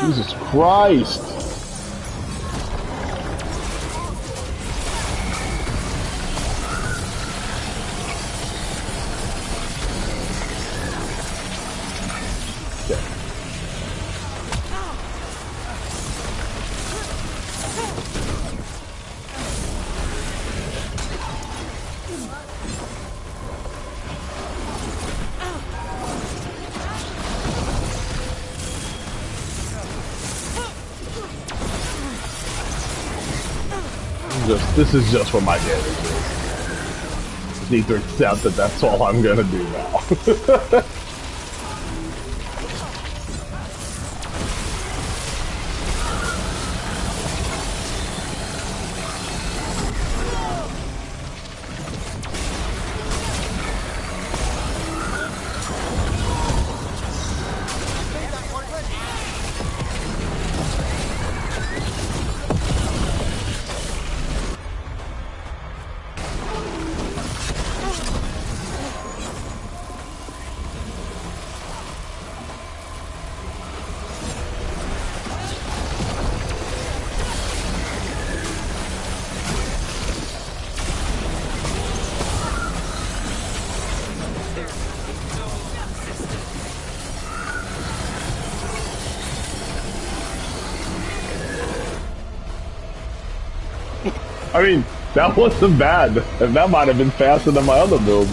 Jesus Christ! is just what my damage is. Just need to accept that that's all I'm gonna do now. I mean, that wasn't bad, and that might have been faster than my other builds.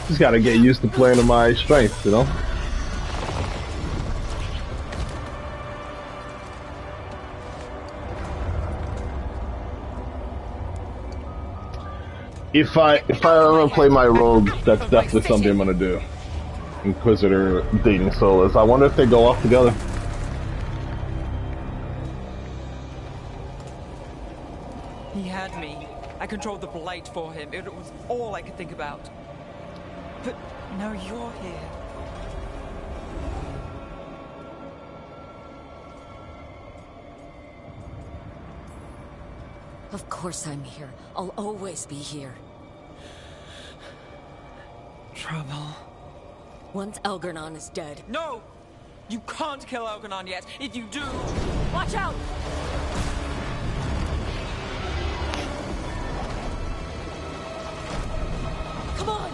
Just gotta get used to playing to my strengths, you know? If I ever play my rogue, that's definitely something I'm gonna do. Inquisitor dating Solas. I wonder if they go off together. He had me. I controlled the Blight for him. It was all I could think about. But now you're here. Of course I'm here. I'll always be here. Trouble. Once Algernon is dead... No! You can't kill Algernon yet. If you do... Watch out! Come on!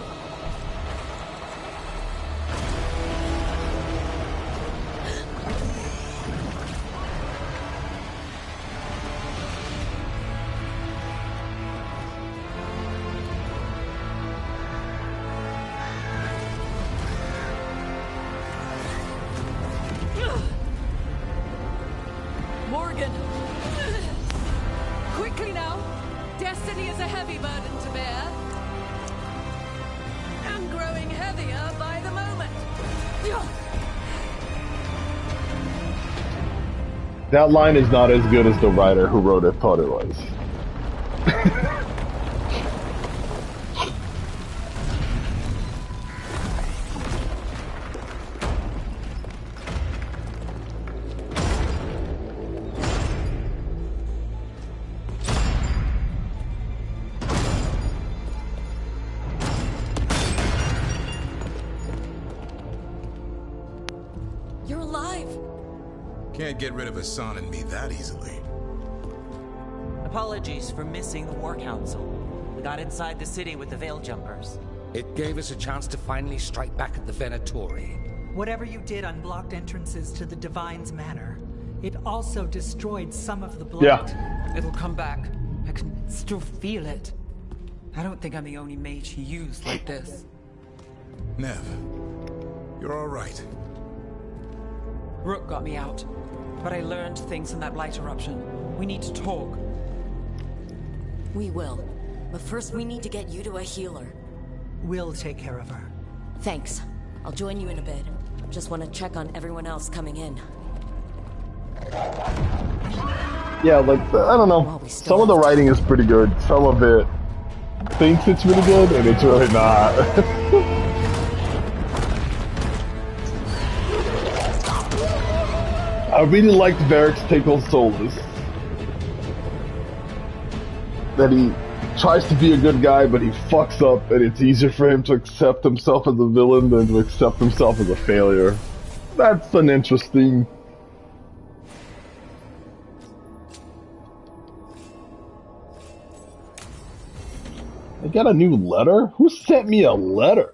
Morgan! Quickly now! Destiny is a heavy burden to bear. And growing heavier by the moment. That line is not as good as the writer who wrote it thought it was. You're alive! Can't get rid of Hassan and me that easily. Apologies for missing the War Council. We got inside the city with the Veil Jumpers. It gave us a chance to finally strike back at the Venatori. Whatever you did unblocked entrances to the Divine's Manor. It also destroyed some of the Blight. Yeah. It'll come back. I can still feel it. I don't think I'm the only mage he used like this. Nev, you're all right. Rook got me out, but I learned things from that Blight eruption. We need to talk. We will. But first we need to get you to a healer. We'll take care of her. Thanks. I'll join you in a bit. Just want to check on everyone else coming in. Yeah, like, I don't know. Some of the writing is pretty good. Some of it thinks it's really good, and it's really not. I really liked Varric's take on Solas. That he tries to be a good guy, but he fucks up, and it's easier for him to accept himself as a villain than to accept himself as a failure. That's an interesting... I got a new letter? Who sent me a letter?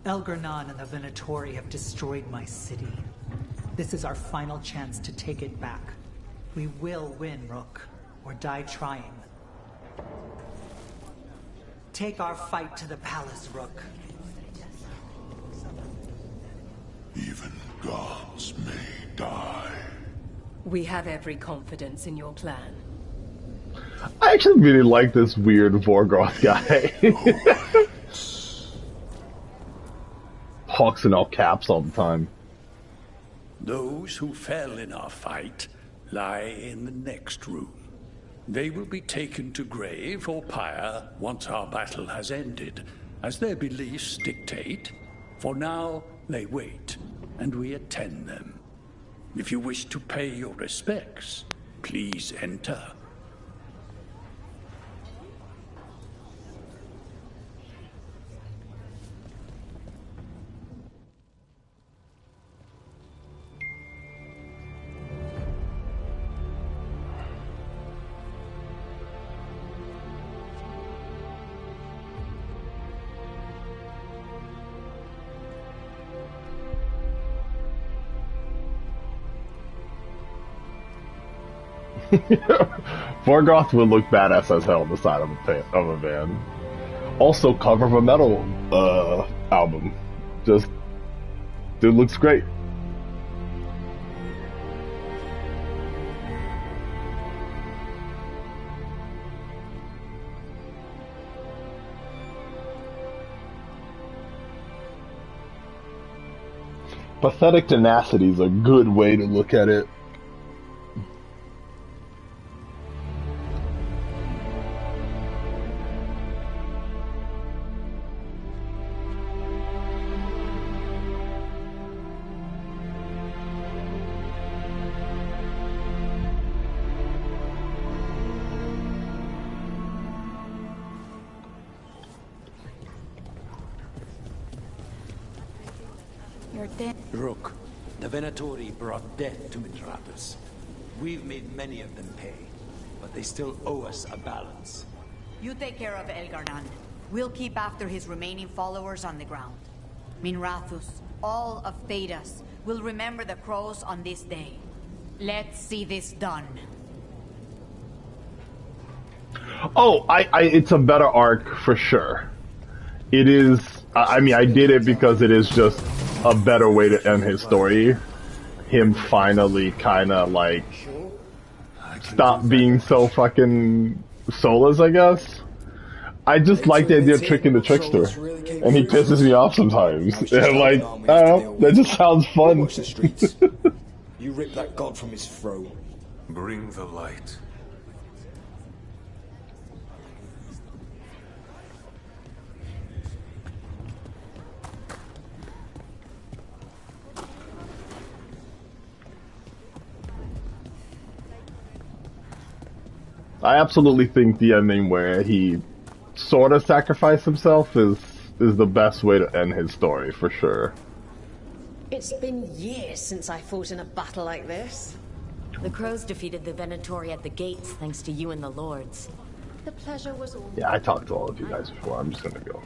Elgar'nan and the Venatori have destroyed my city. This is our final chance to take it back. We will win, Rook, or die trying. Take our fight to the palace, Rook. Even gods may die. We have every confidence in your plan. I actually really like this weird Vorgoth guy. Hawks in all caps all the time. Those who fell in our fight lie in the next room. They will be taken to grave or pyre once our battle has ended, as their beliefs dictate. For now, they wait, and we attend them. If you wish to pay your respects, please enter. Vorgoth would look badass as hell on the side of a van. Also, cover of a metal album. Just, dude looks great. Pathetic tenacity is a good way to look at it. Rook, the Venatori brought death to Mitratus. We've made many of them pay, but they still owe us a balance. You take care of Elgar'nan. We'll keep after his remaining followers on the ground. Minrathus, all of Thedas, will remember the crows on this day. Let's see this done. Oh, it's a better arc for sure. It is. I mean, I did it because it is just a better way to end his story. Him finally kind of like stop being so fucking soulless, I guess. I just like the idea of tricking the trickster, and he pisses me off sometimes. And I'm like, I don't know, that just sounds fun. You rip that god from his throat. Bring the light. I absolutely think the ending where he sort of sacrificed himself is the best way to end his story, for sure. It's been years since I fought in a battle like this. The crows defeated the Venatori at the gates thanks to you and the lords. The pleasure was all. Yeah, I talked to all of you guys before. I'm just gonna go.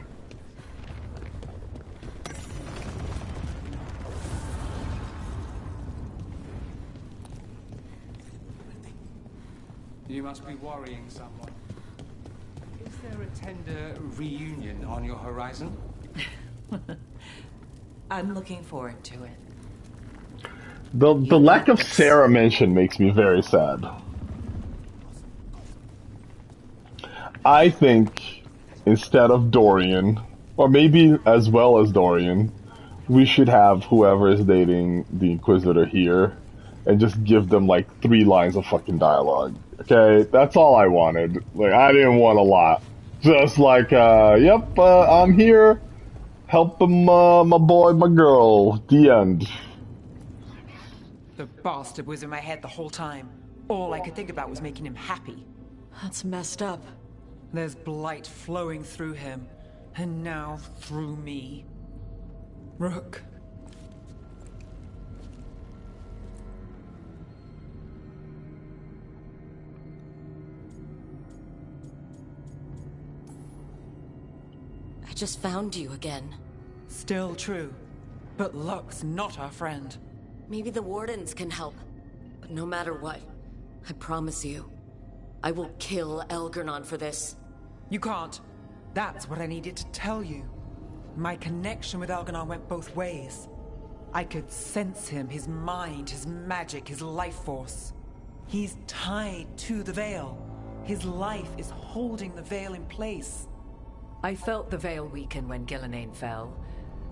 You must be worrying someone. Is there a tender reunion on your horizon? I'm looking forward to it. The lack of Sarah mention makes me very sad. I think instead of Dorian, or maybe as well as Dorian, we should have whoever is dating the Inquisitor here and just give them like 3 lines of fucking dialogue. Okay, that's all I wanted. Like, I didn't want a lot. Just like, yep, I'm here. Helping my boy, my girl. The end. The bastard was in my head the whole time. All I could think about was making him happy. That's messed up. There's blight flowing through him, and now through me. Rook. I just found you again. Still true. But luck's not our friend. Maybe the Wardens can help. But no matter what, I promise you, I will kill Elgernon for this. You can't. That's what I needed to tell you. My connection with Elgernon went both ways. I could sense him, his mind, his magic, his life force. He's tied to the Veil. His life is holding the Veil in place. I felt the Veil weaken when Gillenane fell.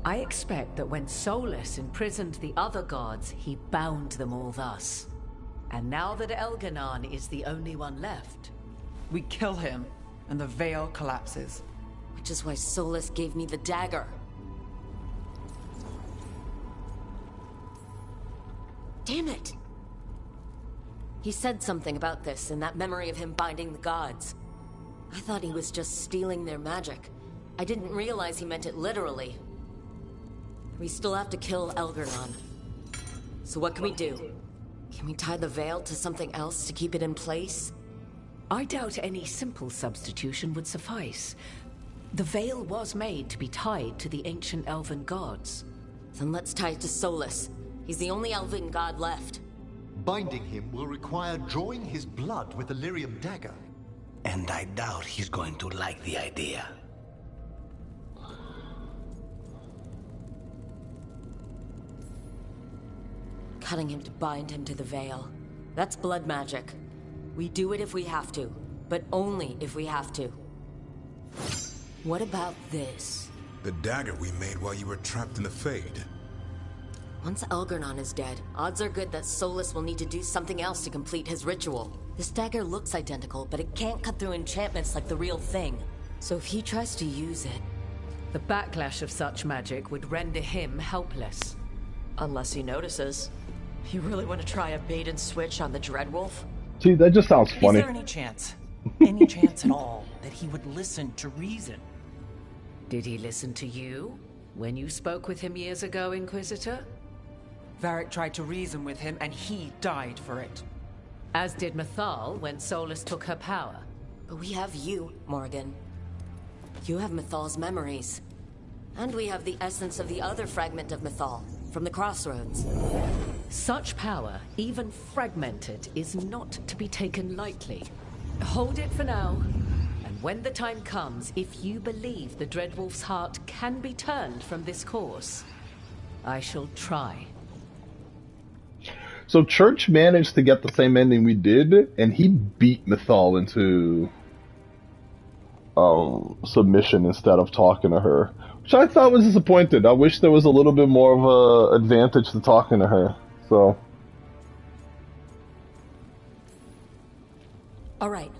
I expect that when Solus imprisoned the other gods, he bound them all thus. And now that Elgernon is the only one left... We kill him, and the Veil collapses. Which is why Solus gave me the dagger. Damn it! He said something about this in that memory of him binding the gods. I thought he was just stealing their magic. I didn't realize he meant it literally. We still have to kill Elgernon. So what can we do? Can we tie the Veil to something else to keep it in place? I doubt any simple substitution would suffice. The Veil was made to be tied to the ancient elven gods. Then let's tie it to Solus. He's the only elven god left. Binding him will require drawing his blood with the lyrium dagger. And I doubt he's going to like the idea. Cutting him to bind him to the Veil. That's blood magic. We do it if we have to, but only if we have to. What about this? The dagger we made while you were trapped in the Fade. Once Elgernon is dead, odds are good that Solus will need to do something else to complete his ritual. This dagger looks identical, but it can't cut through enchantments like the real thing. So if he tries to use it... The backlash of such magic would render him helpless. Unless he notices. You really want to try a bait and switch on the Dreadwolf? See, that just sounds funny. Is there any chance at all, that he would listen to reason? Did he listen to you when you spoke with him years ago, Inquisitor? Varric tried to reason with him, and he died for it. As did Mythal when Solus took her power. But we have you, Morgan. You have Mythal's memories. And we have the essence of the other fragment of Mythal, from the Crossroads. Such power, even fragmented, is not to be taken lightly. Hold it for now. And when the time comes, if you believe the Dreadwolf's heart can be turned from this course, I shall try. So Church managed to get the same ending we did, and he beat Mythal into submission instead of talking to her, which I thought was disappointed. I wish there was a little bit more of a advantage to talking to her. So, all right,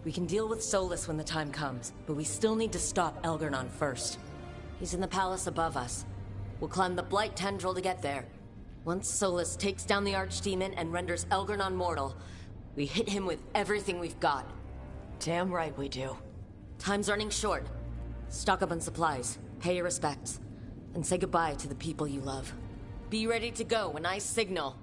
we can deal with Solus when the time comes, but we still need to stop Elgernon first. He's in the palace above us. We'll climb the Blight Tendril to get there. Once Solus takes down the Archdemon and renders Elgernon mortal, we hit him with everything we've got. Damn right we do. Time's running short. Stock up on supplies, pay your respects, and say goodbye to the people you love. Be ready to go when I signal.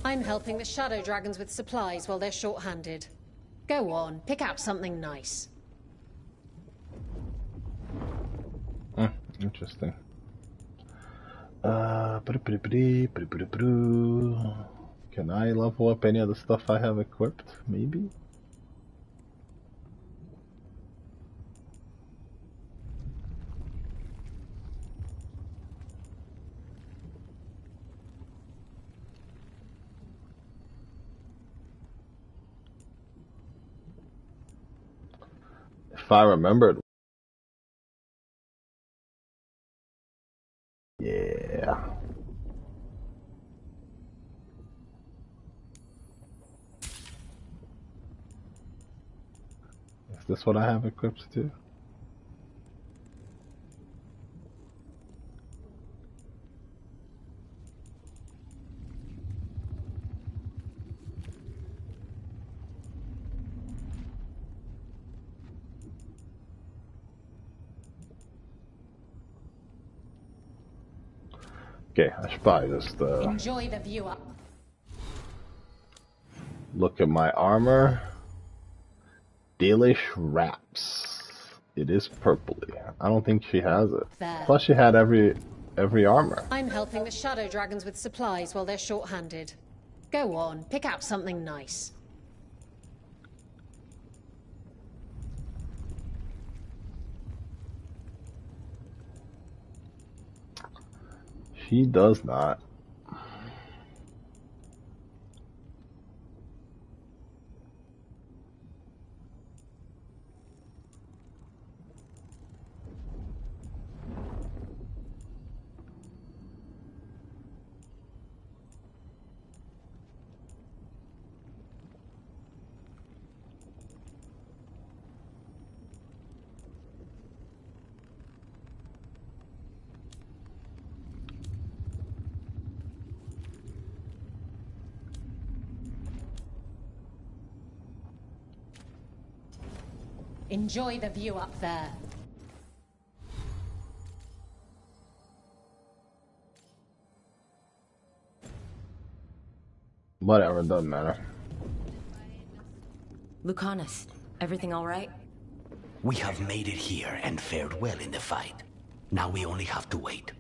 I'm helping the Shadow Dragons with supplies while they're short-handed. Go on, pick out something nice. Interesting. Can I level up any of the stuff I have equipped? Maybe? If I remembered. Yeah. Is this what I have equipped too? Okay, I should probably just Enjoy the view up. look at my armor. Dalish wraps. It is purpley. I don't think she has it. There. Plus she had every armor. I'm helping the Shadow Dragons with supplies while they're short-handed. Go on, pick out something nice. She does not. Enjoy the view up there. Whatever, doesn't matter. Lucanus, everything all right? We have made it here and fared well in the fight. Now we only have to wait.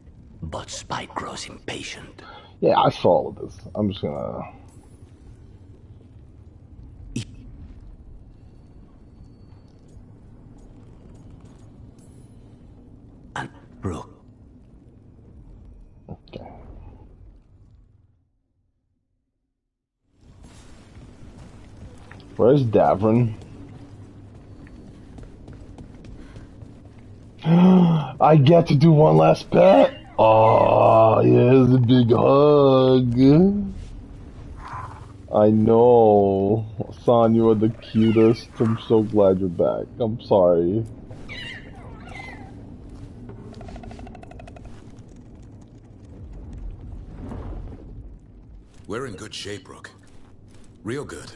But Spike grows impatient. Yeah, I saw all of this. I'm just gonna... Rook. Okay. Where's Davrin? I get to do one last bet. Oh, here's a big hug. I know. Son, you are the cutest. I'm so glad you're back. I'm sorry. We're in good shape, Rook. Real good.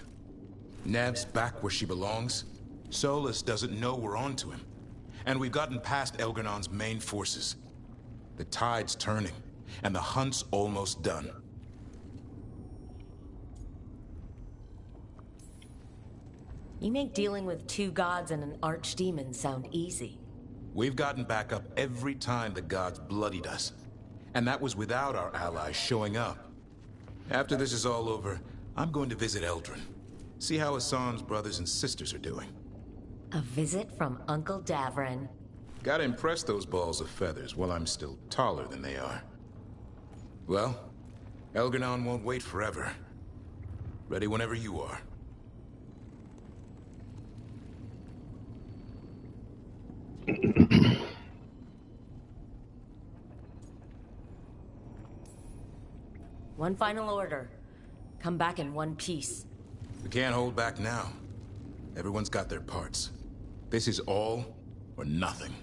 Nev's back where she belongs. Solus doesn't know we're onto him. And we've gotten past Elgernon's main forces. The tide's turning, and the hunt's almost done. You make dealing with two gods and an archdemon sound easy. We've gotten back up every time the gods bloodied us. And that was without our allies showing up. After this is all over, I'm going to visit Eldrin. See how Hassan's brothers and sisters are doing. A visit from Uncle Davrin. Gotta impress those balls of feathers while I'm still taller than they are. Well, Elgernon won't wait forever. Ready whenever you are. One final order. Come back in one piece. We can't hold back now. Everyone's got their parts. This is all or nothing.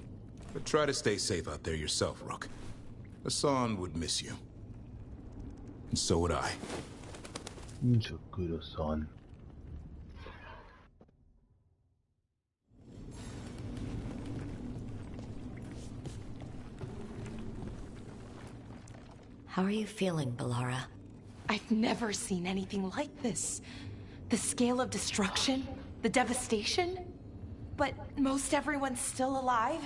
But try to stay safe out there yourself, Rook. Hassan would miss you. And so would I. Such a good Hassan. How are you feeling, Balara? I've never seen anything like this. The scale of destruction, the devastation. But most everyone's still alive.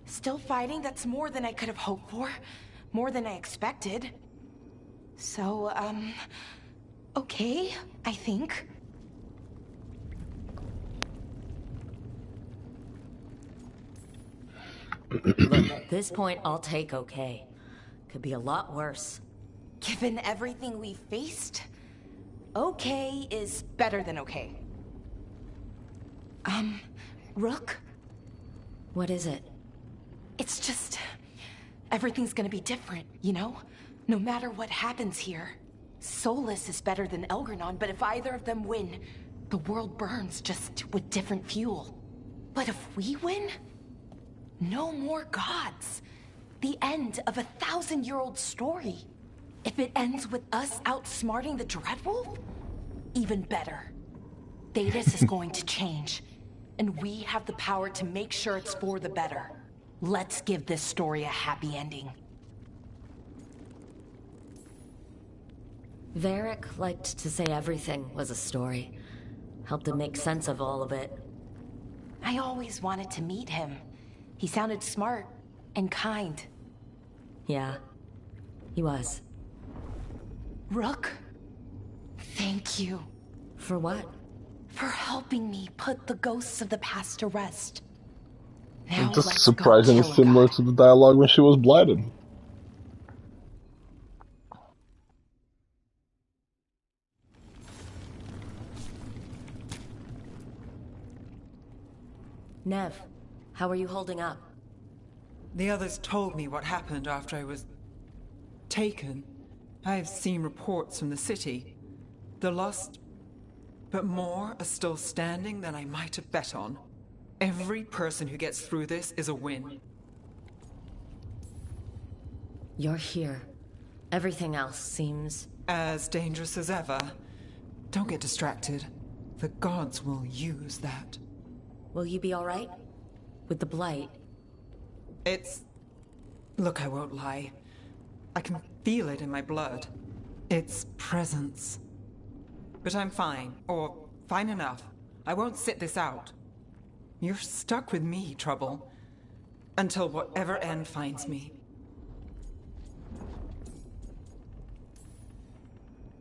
Still fighting. That's more than I could have hoped for. More than I expected. So, okay, I think. Look, at this point, I'll take okay. Could be a lot worse. Given everything we faced, okay is better than okay. Rook? What is it? It's just... everything's gonna be different, you know? No matter what happens here. Solus is better than Elgernon, but if either of them win, the world burns just with different fuel. But if we win, no more gods. The end of a 1,000-year-old story. If it ends with us outsmarting the Dreadwolf, even better. Thedas is going to change, and we have the power to make sure it's for the better. Let's give this story a happy ending. Varric liked to say everything was a story. Helped him make sense of all of it. I always wanted to meet him. He sounded smart and kind. Yeah, he was. Rook, thank you. For what? For helping me put the ghosts of the past to rest. Now Just let's surprisingly go kill similar to the dialogue when she was blighted. Nev, how are you holding up? The others told me what happened after I was taken. I've seen reports from the city. The lost, but more are still standing than I might have bet on. Every person who gets through this is a win. You're here. Everything else seems... as dangerous as ever. Don't get distracted. The gods will use that. Will you be alright? With the blight? It's... Look, I won't lie. I can feel it in my blood. Its presence. But I'm fine, or fine enough. I won't sit this out. You're stuck with me, Trouble. Until whatever end finds me.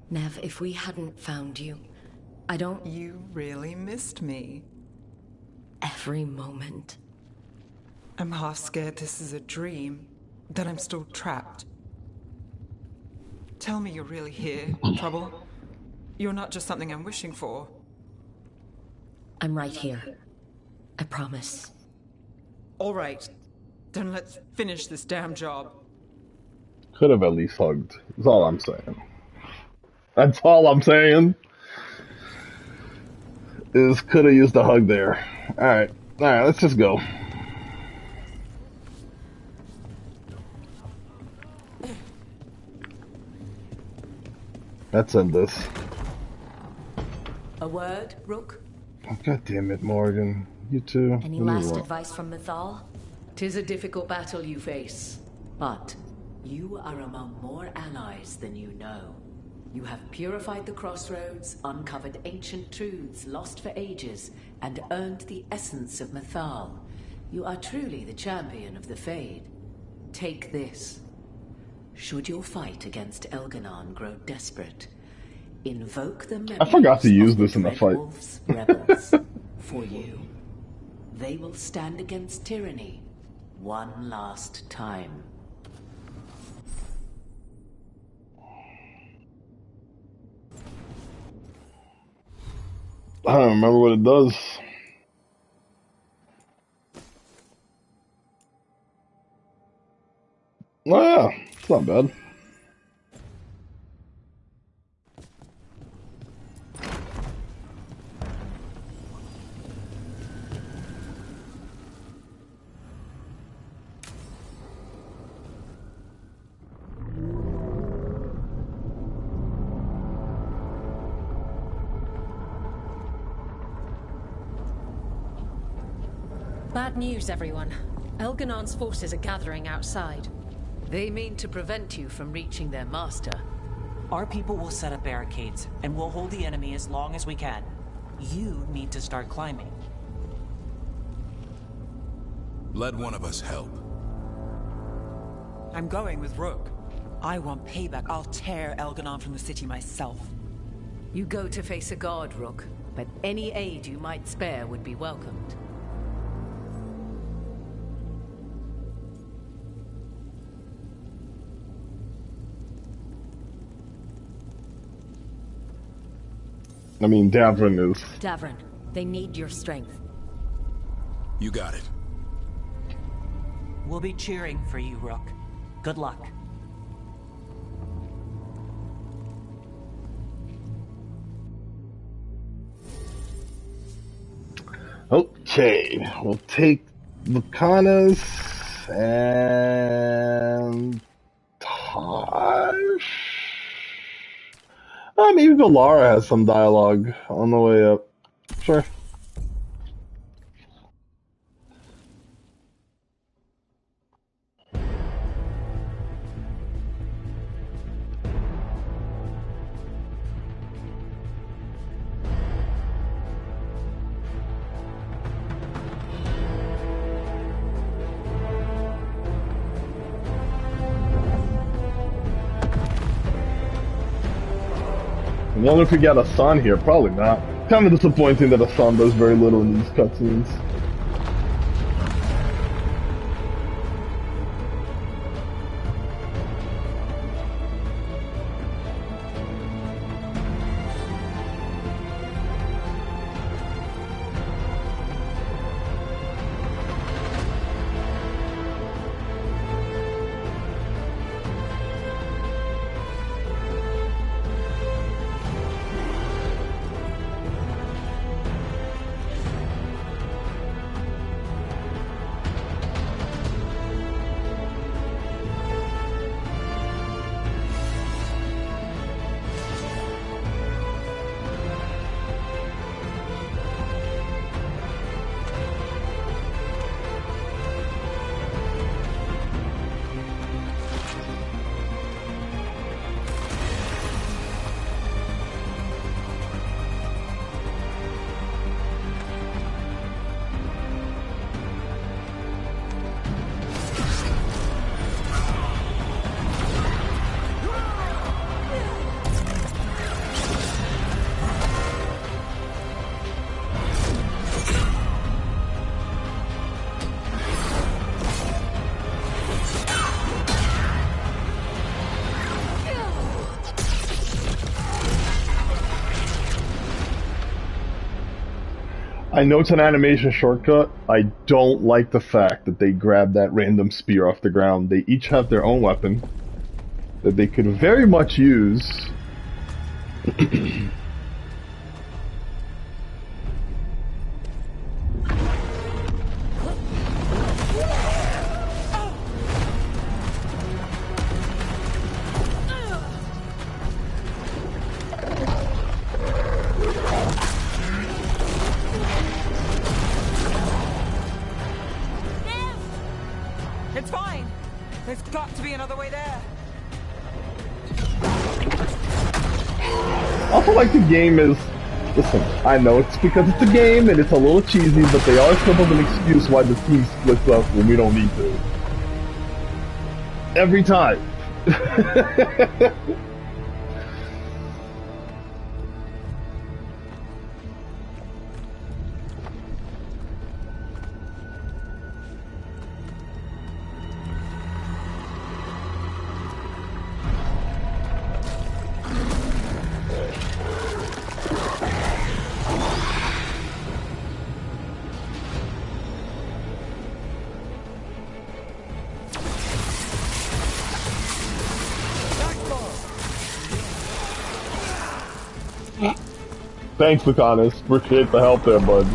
Nev, if we hadn't found you, I don't... You really missed me. Every moment. I'm half scared this is a dream, that I'm still trapped. Tell me you're really here, Trouble. You're not just something I'm wishing for. I'm right here. I promise. All right. Then let's finish this damn job. Could have at least hugged. That's all I'm saying. That's all I'm saying. Is could have used a hug there. Alright, let's just go. Let's end this. A word, Rook? Oh, God damn it, Morgan. You too. Any last advice from Mythal? 'Tis a difficult battle you face, but you are among more allies than you know. You have purified the crossroads, uncovered ancient truths lost for ages, and earned the essence of Mythal. You are truly the champion of the Fade. Take this. Should your fight against Elganon grow desperate, invoke the memories I forgot to use of the this in the fight. Dreadwolf's rebels. For you, they will stand against tyranny one last time. I don't remember what it does. Oh yeah, it's not bad. Bad news, everyone. Elganon's forces are gathering outside. They mean to prevent you from reaching their master. Our people will set up barricades, and we'll hold the enemy as long as we can. You need to start climbing. Let one of us help. I'm going with Rook. I want payback. I'll tear Elganon from the city myself. You go to face a guard, Rook, but any aid you might spare would be welcomed. I mean, Davrin is... Davrin, they need your strength. You got it. We'll be cheering for you, Rook. Good luck. Okay, we'll take Lucanus and Tosh. Maybe Valara has some dialogue on the way up. Sure. wonder if we got a son here. Probably not. Kind of disappointing that a son does very little in these cutscenes. I know it's an animation shortcut. I don't like the fact that they grabbed that random spear off the ground. They each have their own weapon that they could very much use. It's fine. There's got to be another way there. I also like the game is... Listen, I know it's because it's a game and it's a little cheesy, but they always come up with an excuse why the team splits up when we don't need to. Every time. Thanks, Lucanus. Appreciate the help there, bud.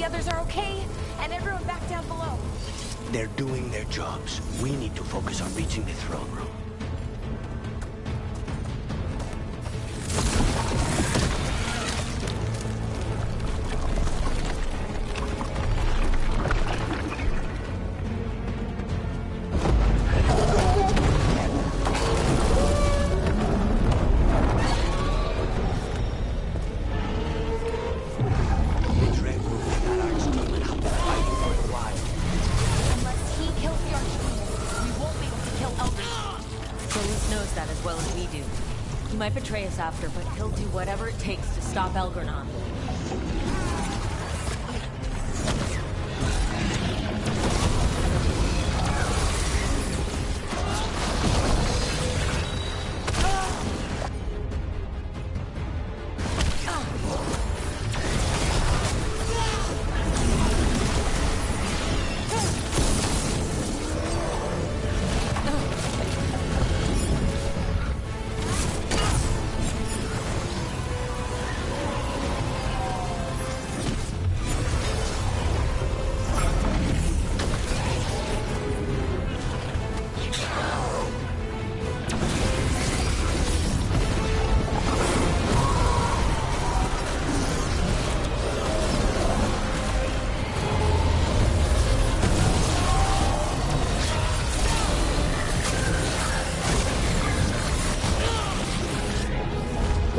the others are okay, and everyone back down below. They're doing their jobs. We need to focus on reaching the throne room. Betray us after, but he'll do whatever it takes to stop Elgarnon.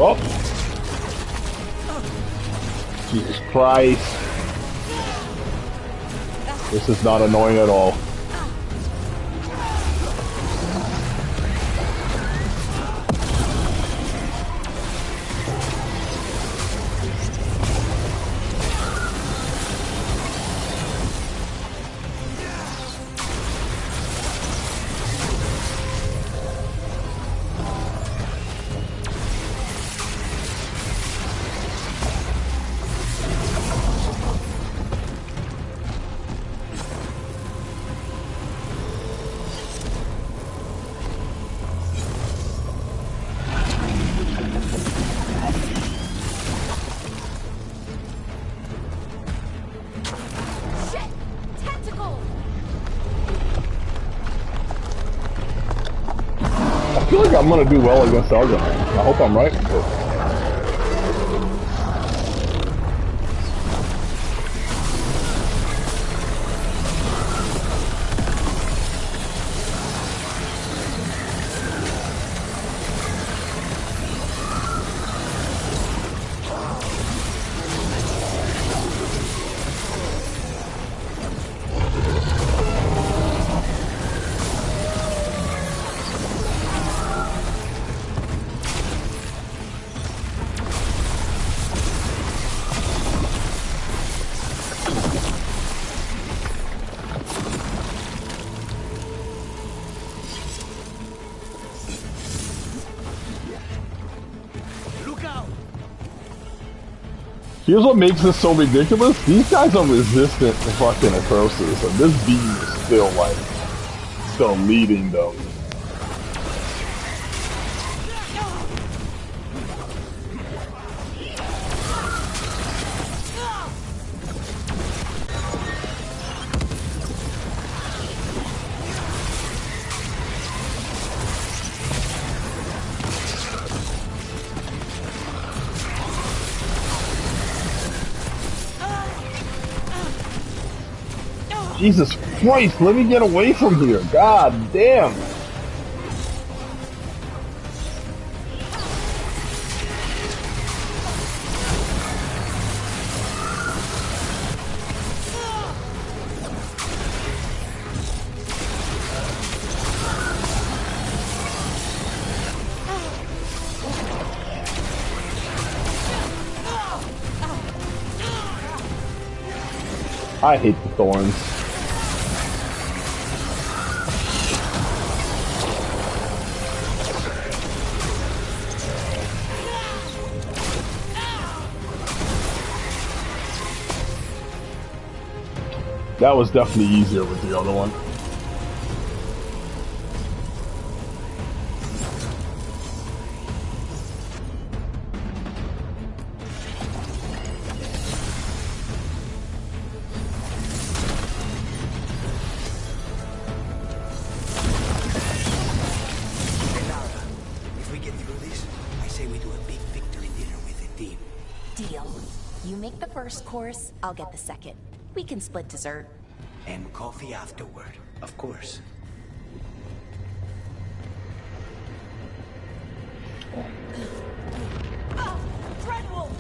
Oh! Jesus Christ. This is not annoying at all. I feel like I'm gonna do well against Elgarnon. I hope I'm right. Here's what makes this so ridiculous. These guys are resistant to fucking Necrosis, and this beam is still, like, still leading them. Jesus Christ, let me get away from here. God damn. I hate the thorns. That was definitely easier with the other one. take the first course, I'll get the second. We can split dessert. And coffee afterward, of course. Oh, Dreadwolf!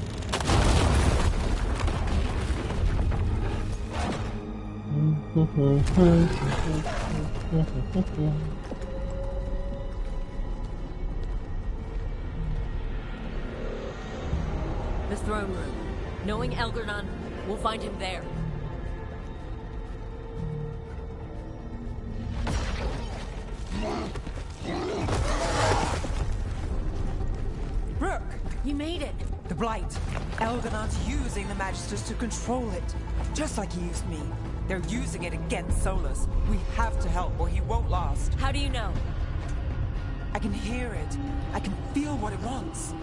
The throne room. Knowing Elgar'nan, we'll find him there. Rook! You made it! The Blight. Elgar'nan's using the Magisters to control it. Just like he used me. They're using it against Solus. We have to help or he won't last. How do you know? I can hear it. I can feel what it wants.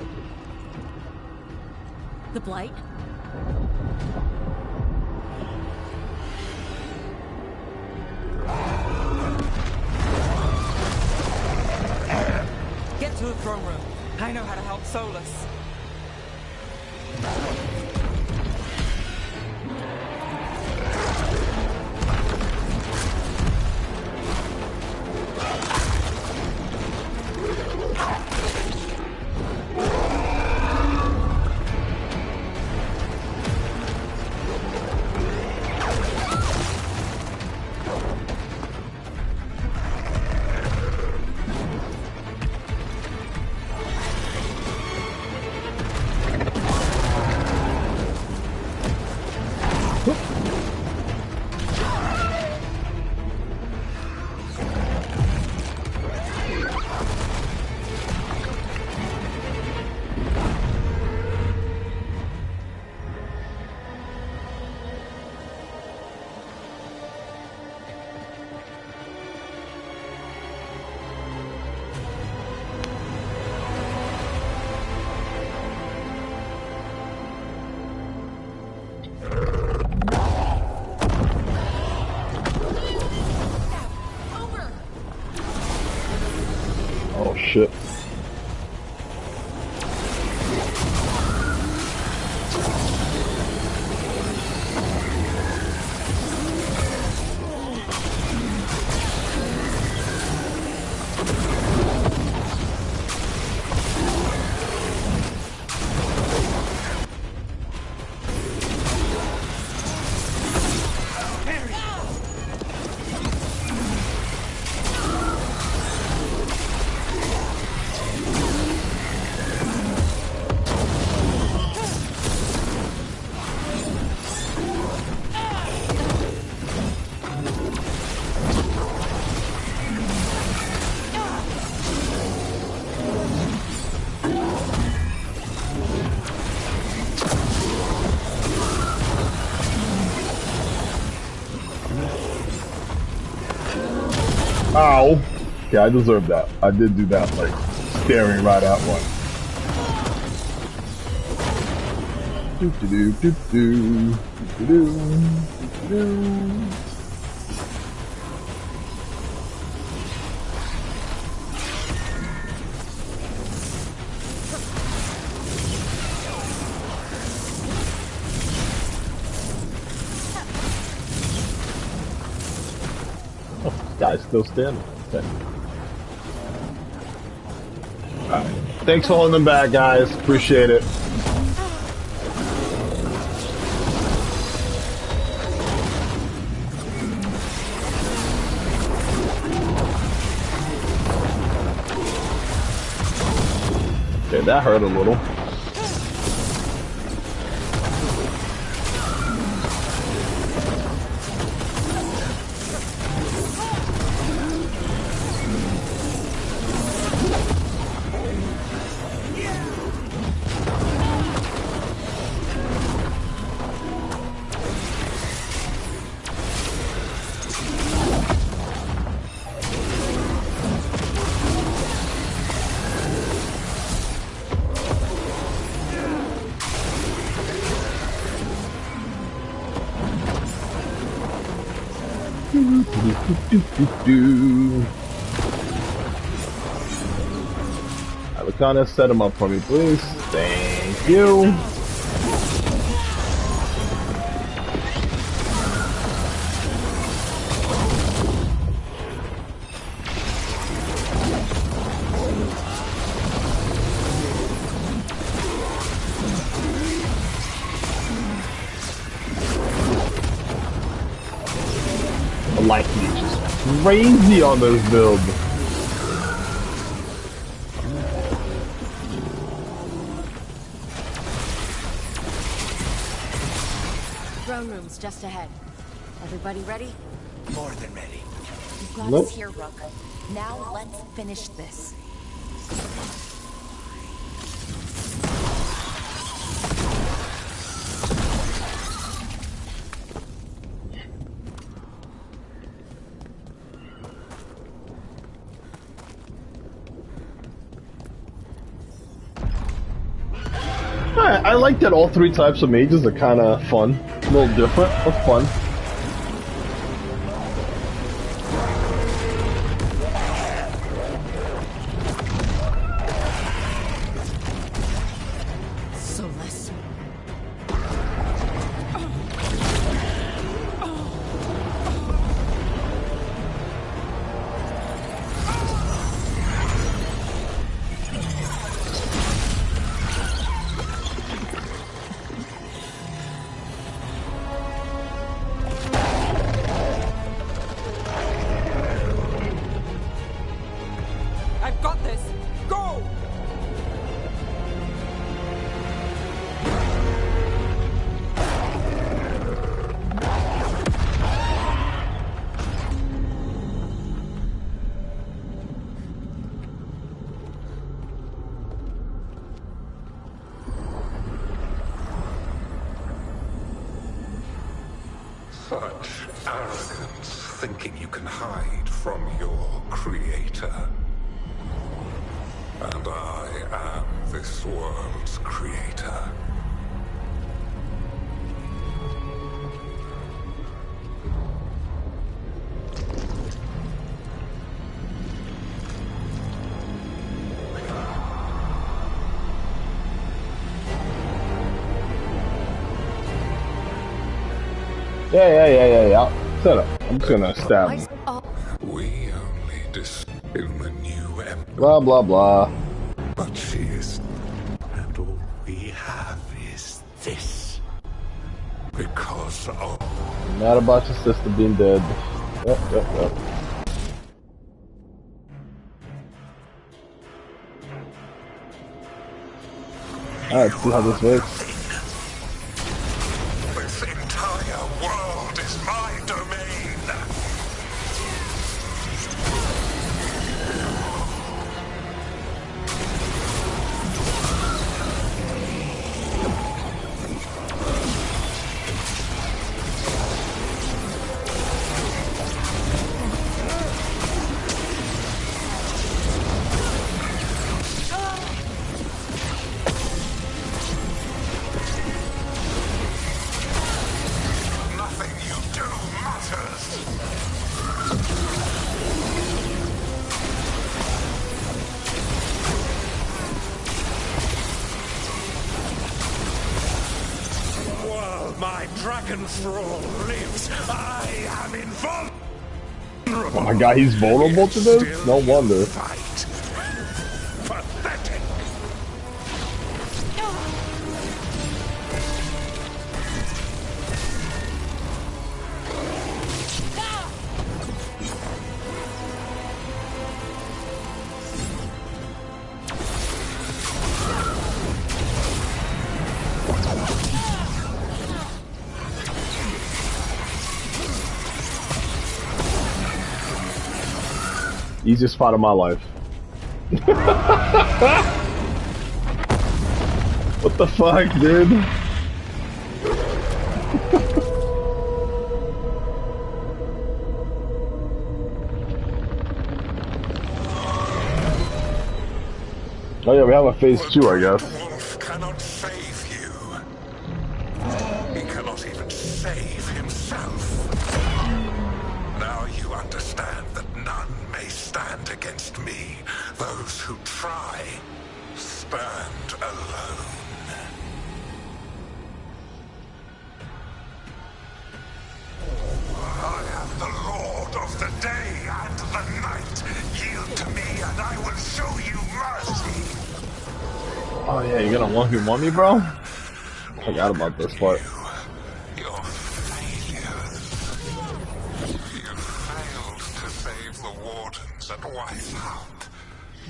The Blight? Get to the throne room. I know how to help Solus. Oh shit. Ow! Yeah, I deserve that. I did do that, like, staring right at one. Oh, guy's still standing. Okay. Alright. Thanks for holding them back, guys. Appreciate it. Okay, that hurt a little. Alakana, set him up for me, please. Thank you. Life leech is crazy on this build. Throne room's just ahead. Everybody ready? More than ready. You've got Nope. us here, Rook. Now let's finish this. I like that all three types of mages are kind of fun. A little different, but fun. Soulless. I've got this! Go! Such arrogance, thinking you can hide from your creator. And I am this world's creator. Yeah. Set up. I'm just gonna stab him. We only in the new empire. Blah, blah, blah. But she is... And all we have is this. Because of... Mad about your sister being dead. Yep. Alright, let's see how this works. This entire world is my domain. Nothing you do matters. While my dragon thrall lives, I am invulnerable. Oh my god, he's vulnerable to this? No wonder. Pathetic. Easiest fight of my life. What the fuck, dude? Oh yeah, we have a phase 2, I guess. Wolf cannot save you. He cannot even save himself. Now you understand that none may stand against me. Those who try stand alone. I am the Lord of the day and the night. Yield to me and I will show you mercy. Oh yeah, you're gonna 1v1 me, bro? Forgot about this part. Your failures. You us at Weisshaupt.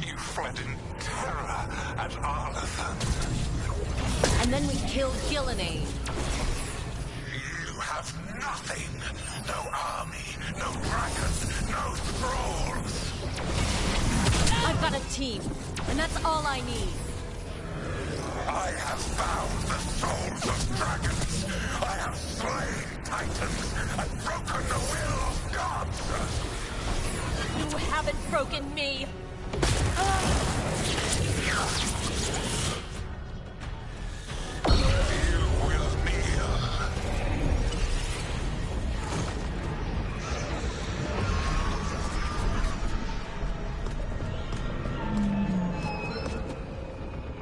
You fled in terror at Arlathan. And then we killed Gillenane. You have nothing. No army, no dragons, no thralls. I've got a team, and that's all I need. I have found the souls of dragons. I have slain titans and broken the will of gods. You haven't broken me. You will kneel.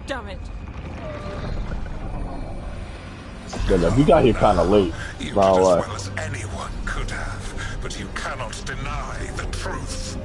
Damn it. Yeah, we got here kind of late. You Not did as lie. well as anyone could have, but you cannot deny the truth.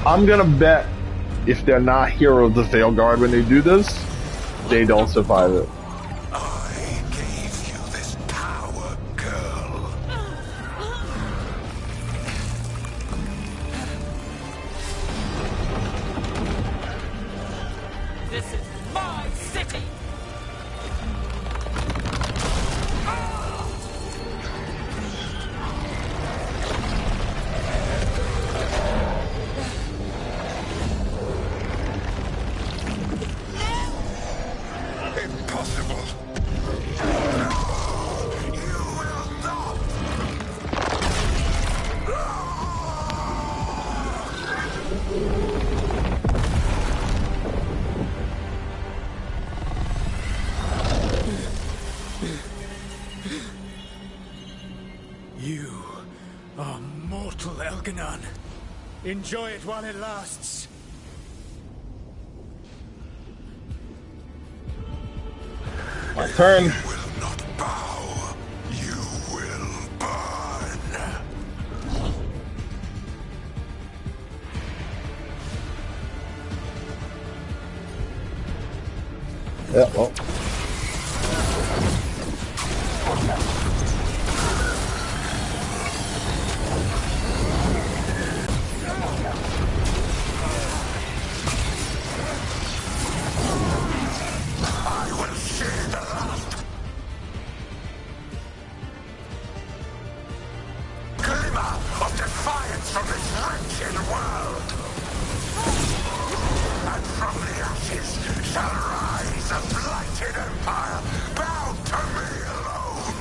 I'm gonna bet if they're not Hero of the Veilguard when they do this, they don't survive it. I gave you this power, girl. This is my city! Impossible. You will not. You are mortal, Elganon. Enjoy it while it lasts. My turn. You will not bow. You will burn. Yeah, well. I will share the last glimmer of defiance from this wretched world. And from the ashes shall rise a blighted empire bound to me alone.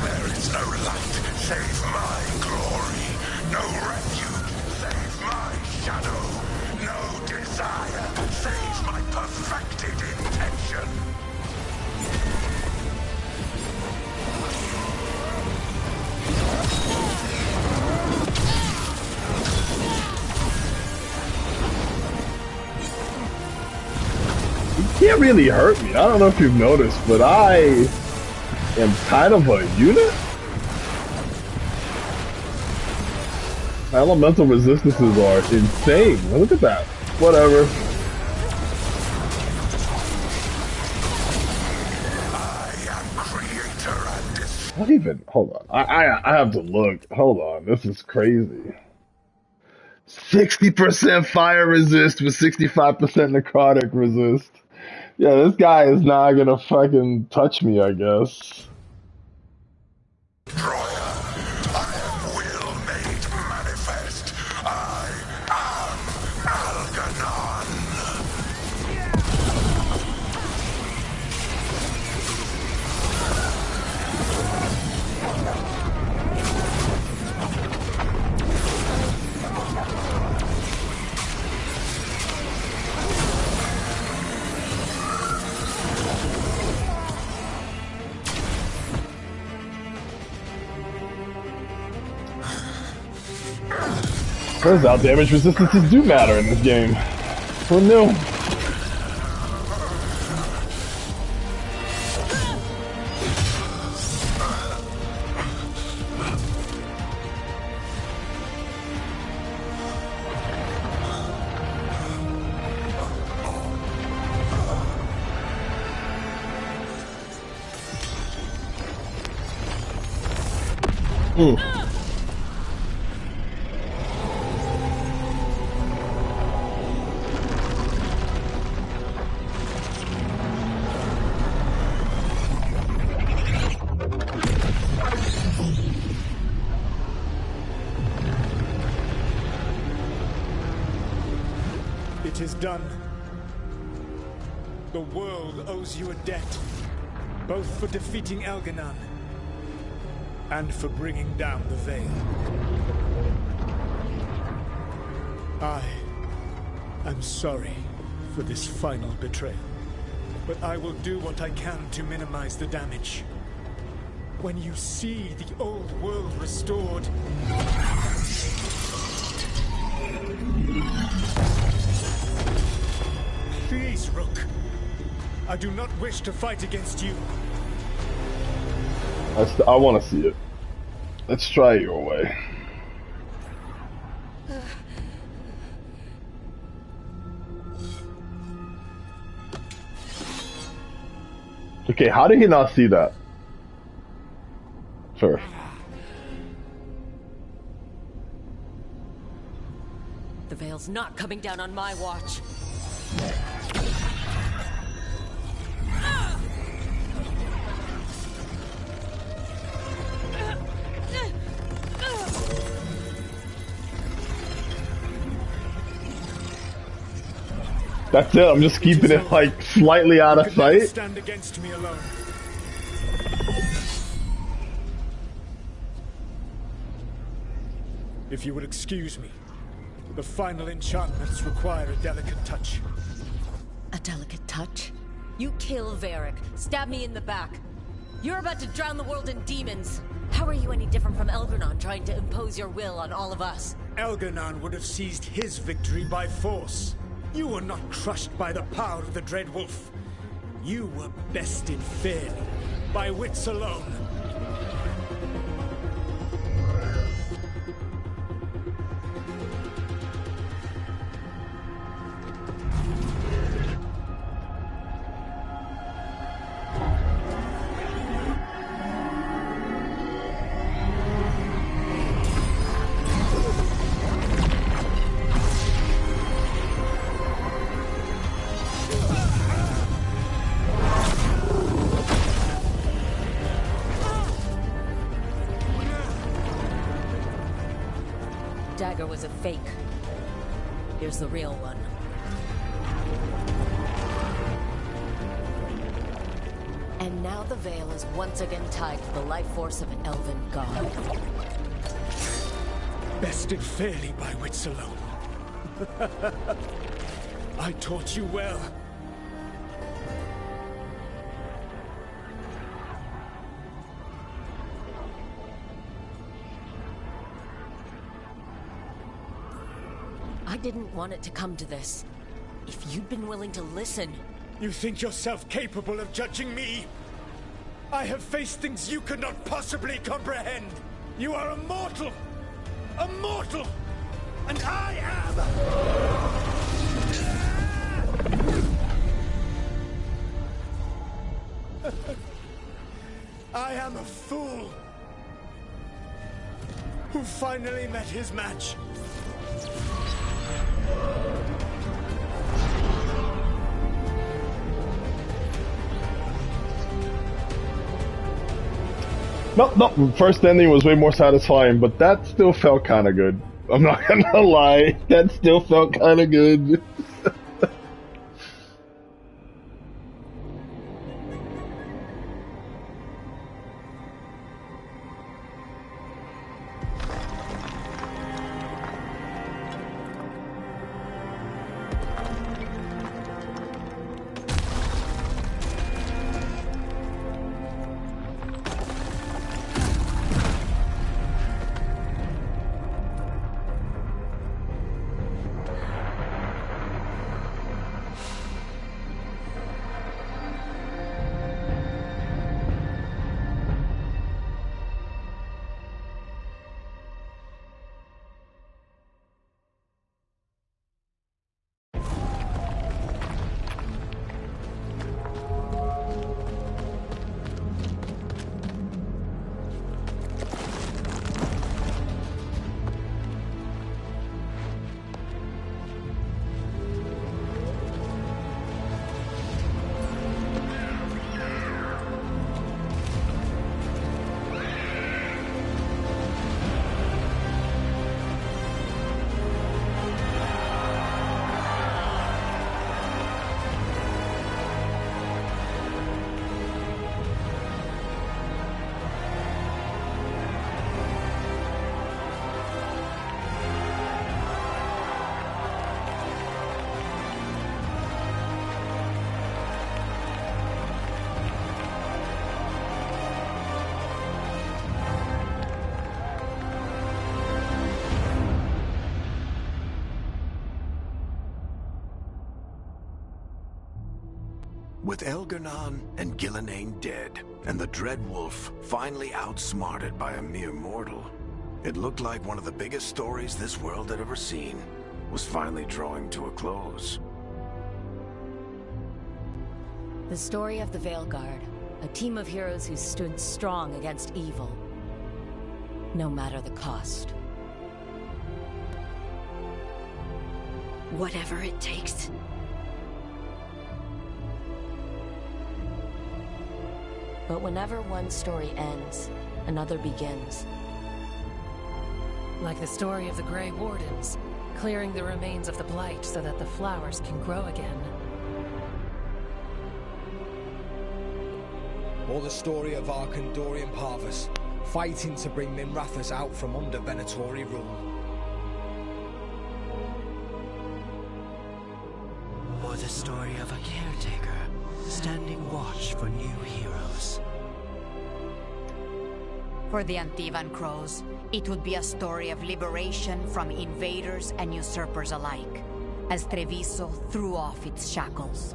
There is no light save my glory, no refuge save my shadow, no desire save my perfected intention. You can't really hurt me. I don't know if you've noticed, but I am kind of a unit. My elemental resistances are insane. Look at that. Whatever. What even? Hold on. I have to look. Hold on. This is crazy. 60% fire resist with 65% necrotic resist. Yeah, this guy is not gonna fucking touch me, I guess. Will made manifest. I am Algernon. Turns out damage resistances do matter in this game. Who knew? It is done. The world owes you a debt, both for defeating Elganon and for bringing down the Veil. I am sorry for this final betrayal, but I will do what I can to minimize the damage. When you see the old world restored, please, Rook. I do not wish to fight against you. I want to see it. Let's try your way. Okay, how did he not see that first? The Veil's not coming down on my watch. That's it, I'm just keeping it like slightly out of sight. Stand against me alone. If you would excuse me, the final enchantments require a delicate touch. A delicate touch? You kill Varric, stab me in the back. You're about to drown the world in demons. How are you any different from Elgarnon trying to impose your will on all of us? Elgarnon would have seized his victory by force. You were not crushed by the power of the Dread Wolf. You were bested fairly, by wits alone. Dagger was a fake. Here's the real one. And now the Veil is once again tied to the life force of an elven god. Bested fairly by wits alone. I taught you well. I didn't want it to come to this. If you'd been willing to listen... You think yourself capable of judging me? I have faced things you could not possibly comprehend. You are a mortal! A mortal! And I am... I am a fool who finally met his match. No, first ending was way more satisfying, but that still felt kind of good. I'm not gonna lie, that still felt kind of good. With Elgar'nan and Gillenane dead, and the Dreadwolf finally outsmarted by a mere mortal, it looked like one of the biggest stories this world had ever seen was finally drawing to a close. The story of the Veilguard, a team of heroes who stood strong against evil, no matter the cost. Whatever it takes. But whenever one story ends, another begins. Like the story of the Grey Wardens, clearing the remains of the Blight so that the flowers can grow again. Or the story of Arkandorian Parvus, fighting to bring Minrathous out from under Venatori rule. Or the story of a caretaker, standing watch for new heroes. For the Antivan Crows, it would be a story of liberation from invaders and usurpers alike, as Treviso threw off its shackles.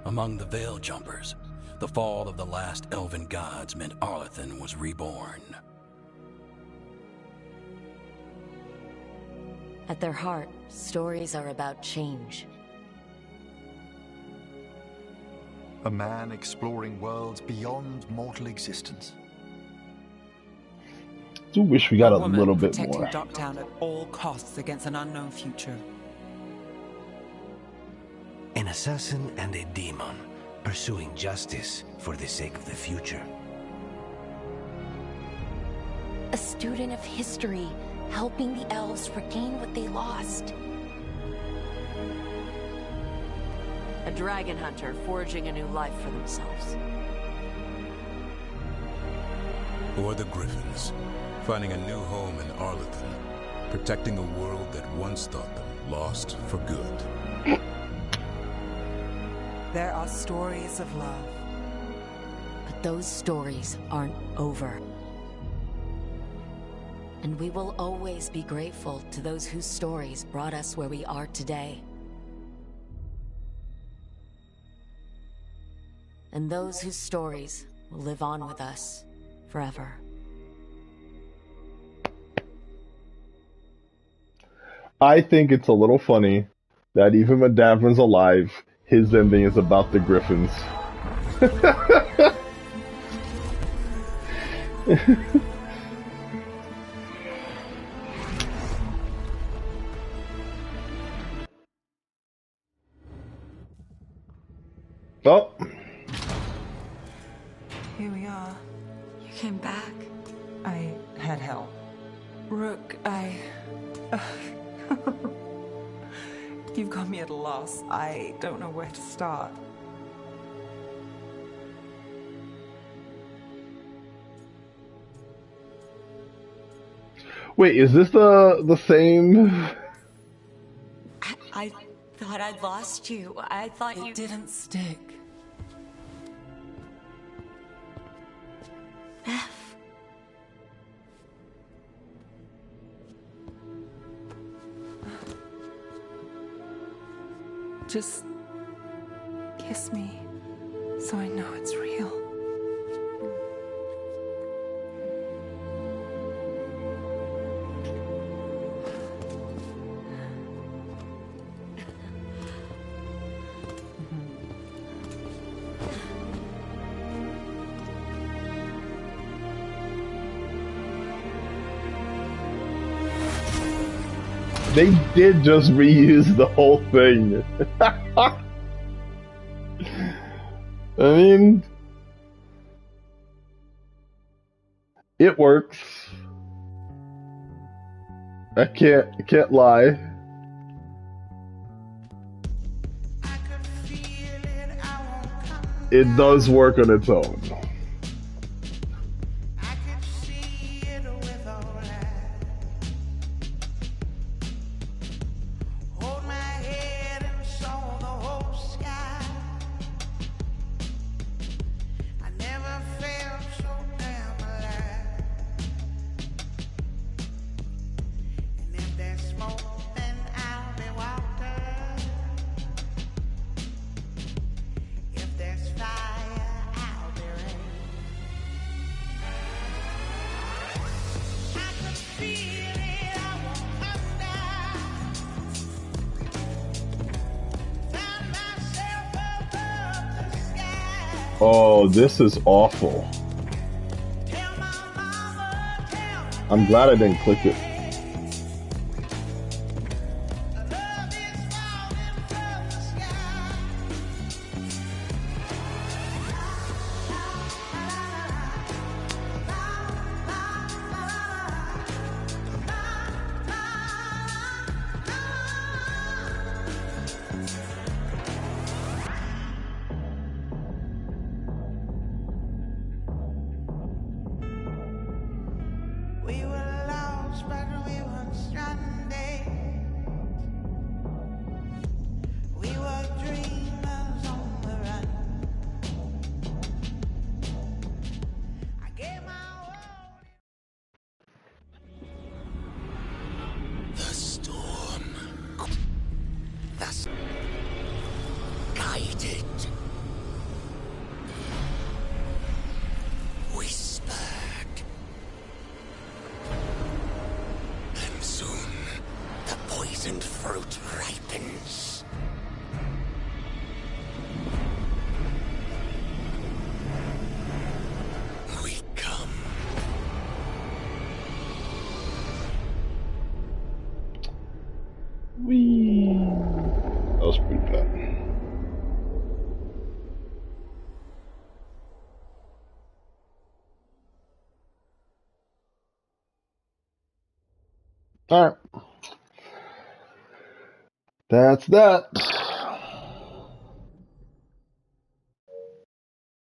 Among the Veil Jumpers, the fall of the last elven gods meant Arlathan was reborn. At their heart, stories are about change. A man exploring worlds beyond mortal existence. Do wish we got a woman little bit protecting more. Docktown at all costs against an unknown future. An assassin and a demon, pursuing justice for the sake of the future. A student of history, helping the elves regain what they lost. A dragon hunter forging a new life for themselves. Or the Griffins, finding a new home in Arlathan, protecting a world that once thought them lost for good. There are stories of love. But those stories aren't over. And we will always be grateful to those whose stories brought us where we are today. And those whose stories will live on with us forever. I think it's a little funny that even when Davrin's alive, his ending is about the Griffins. Oh. Here we are. You came back. I had help. Rook, You've got me at a loss. I don't know where to start. Wait, is this the same? I thought I'd lost you. I thought It didn't stick. F. Just kiss me so I know it's real. They did just reuse the whole thing. I mean, it works. I can't lie. It does work on its own. Oh, this is awful. I'm glad I didn't click it. That was pretty bad. Alright. That's that.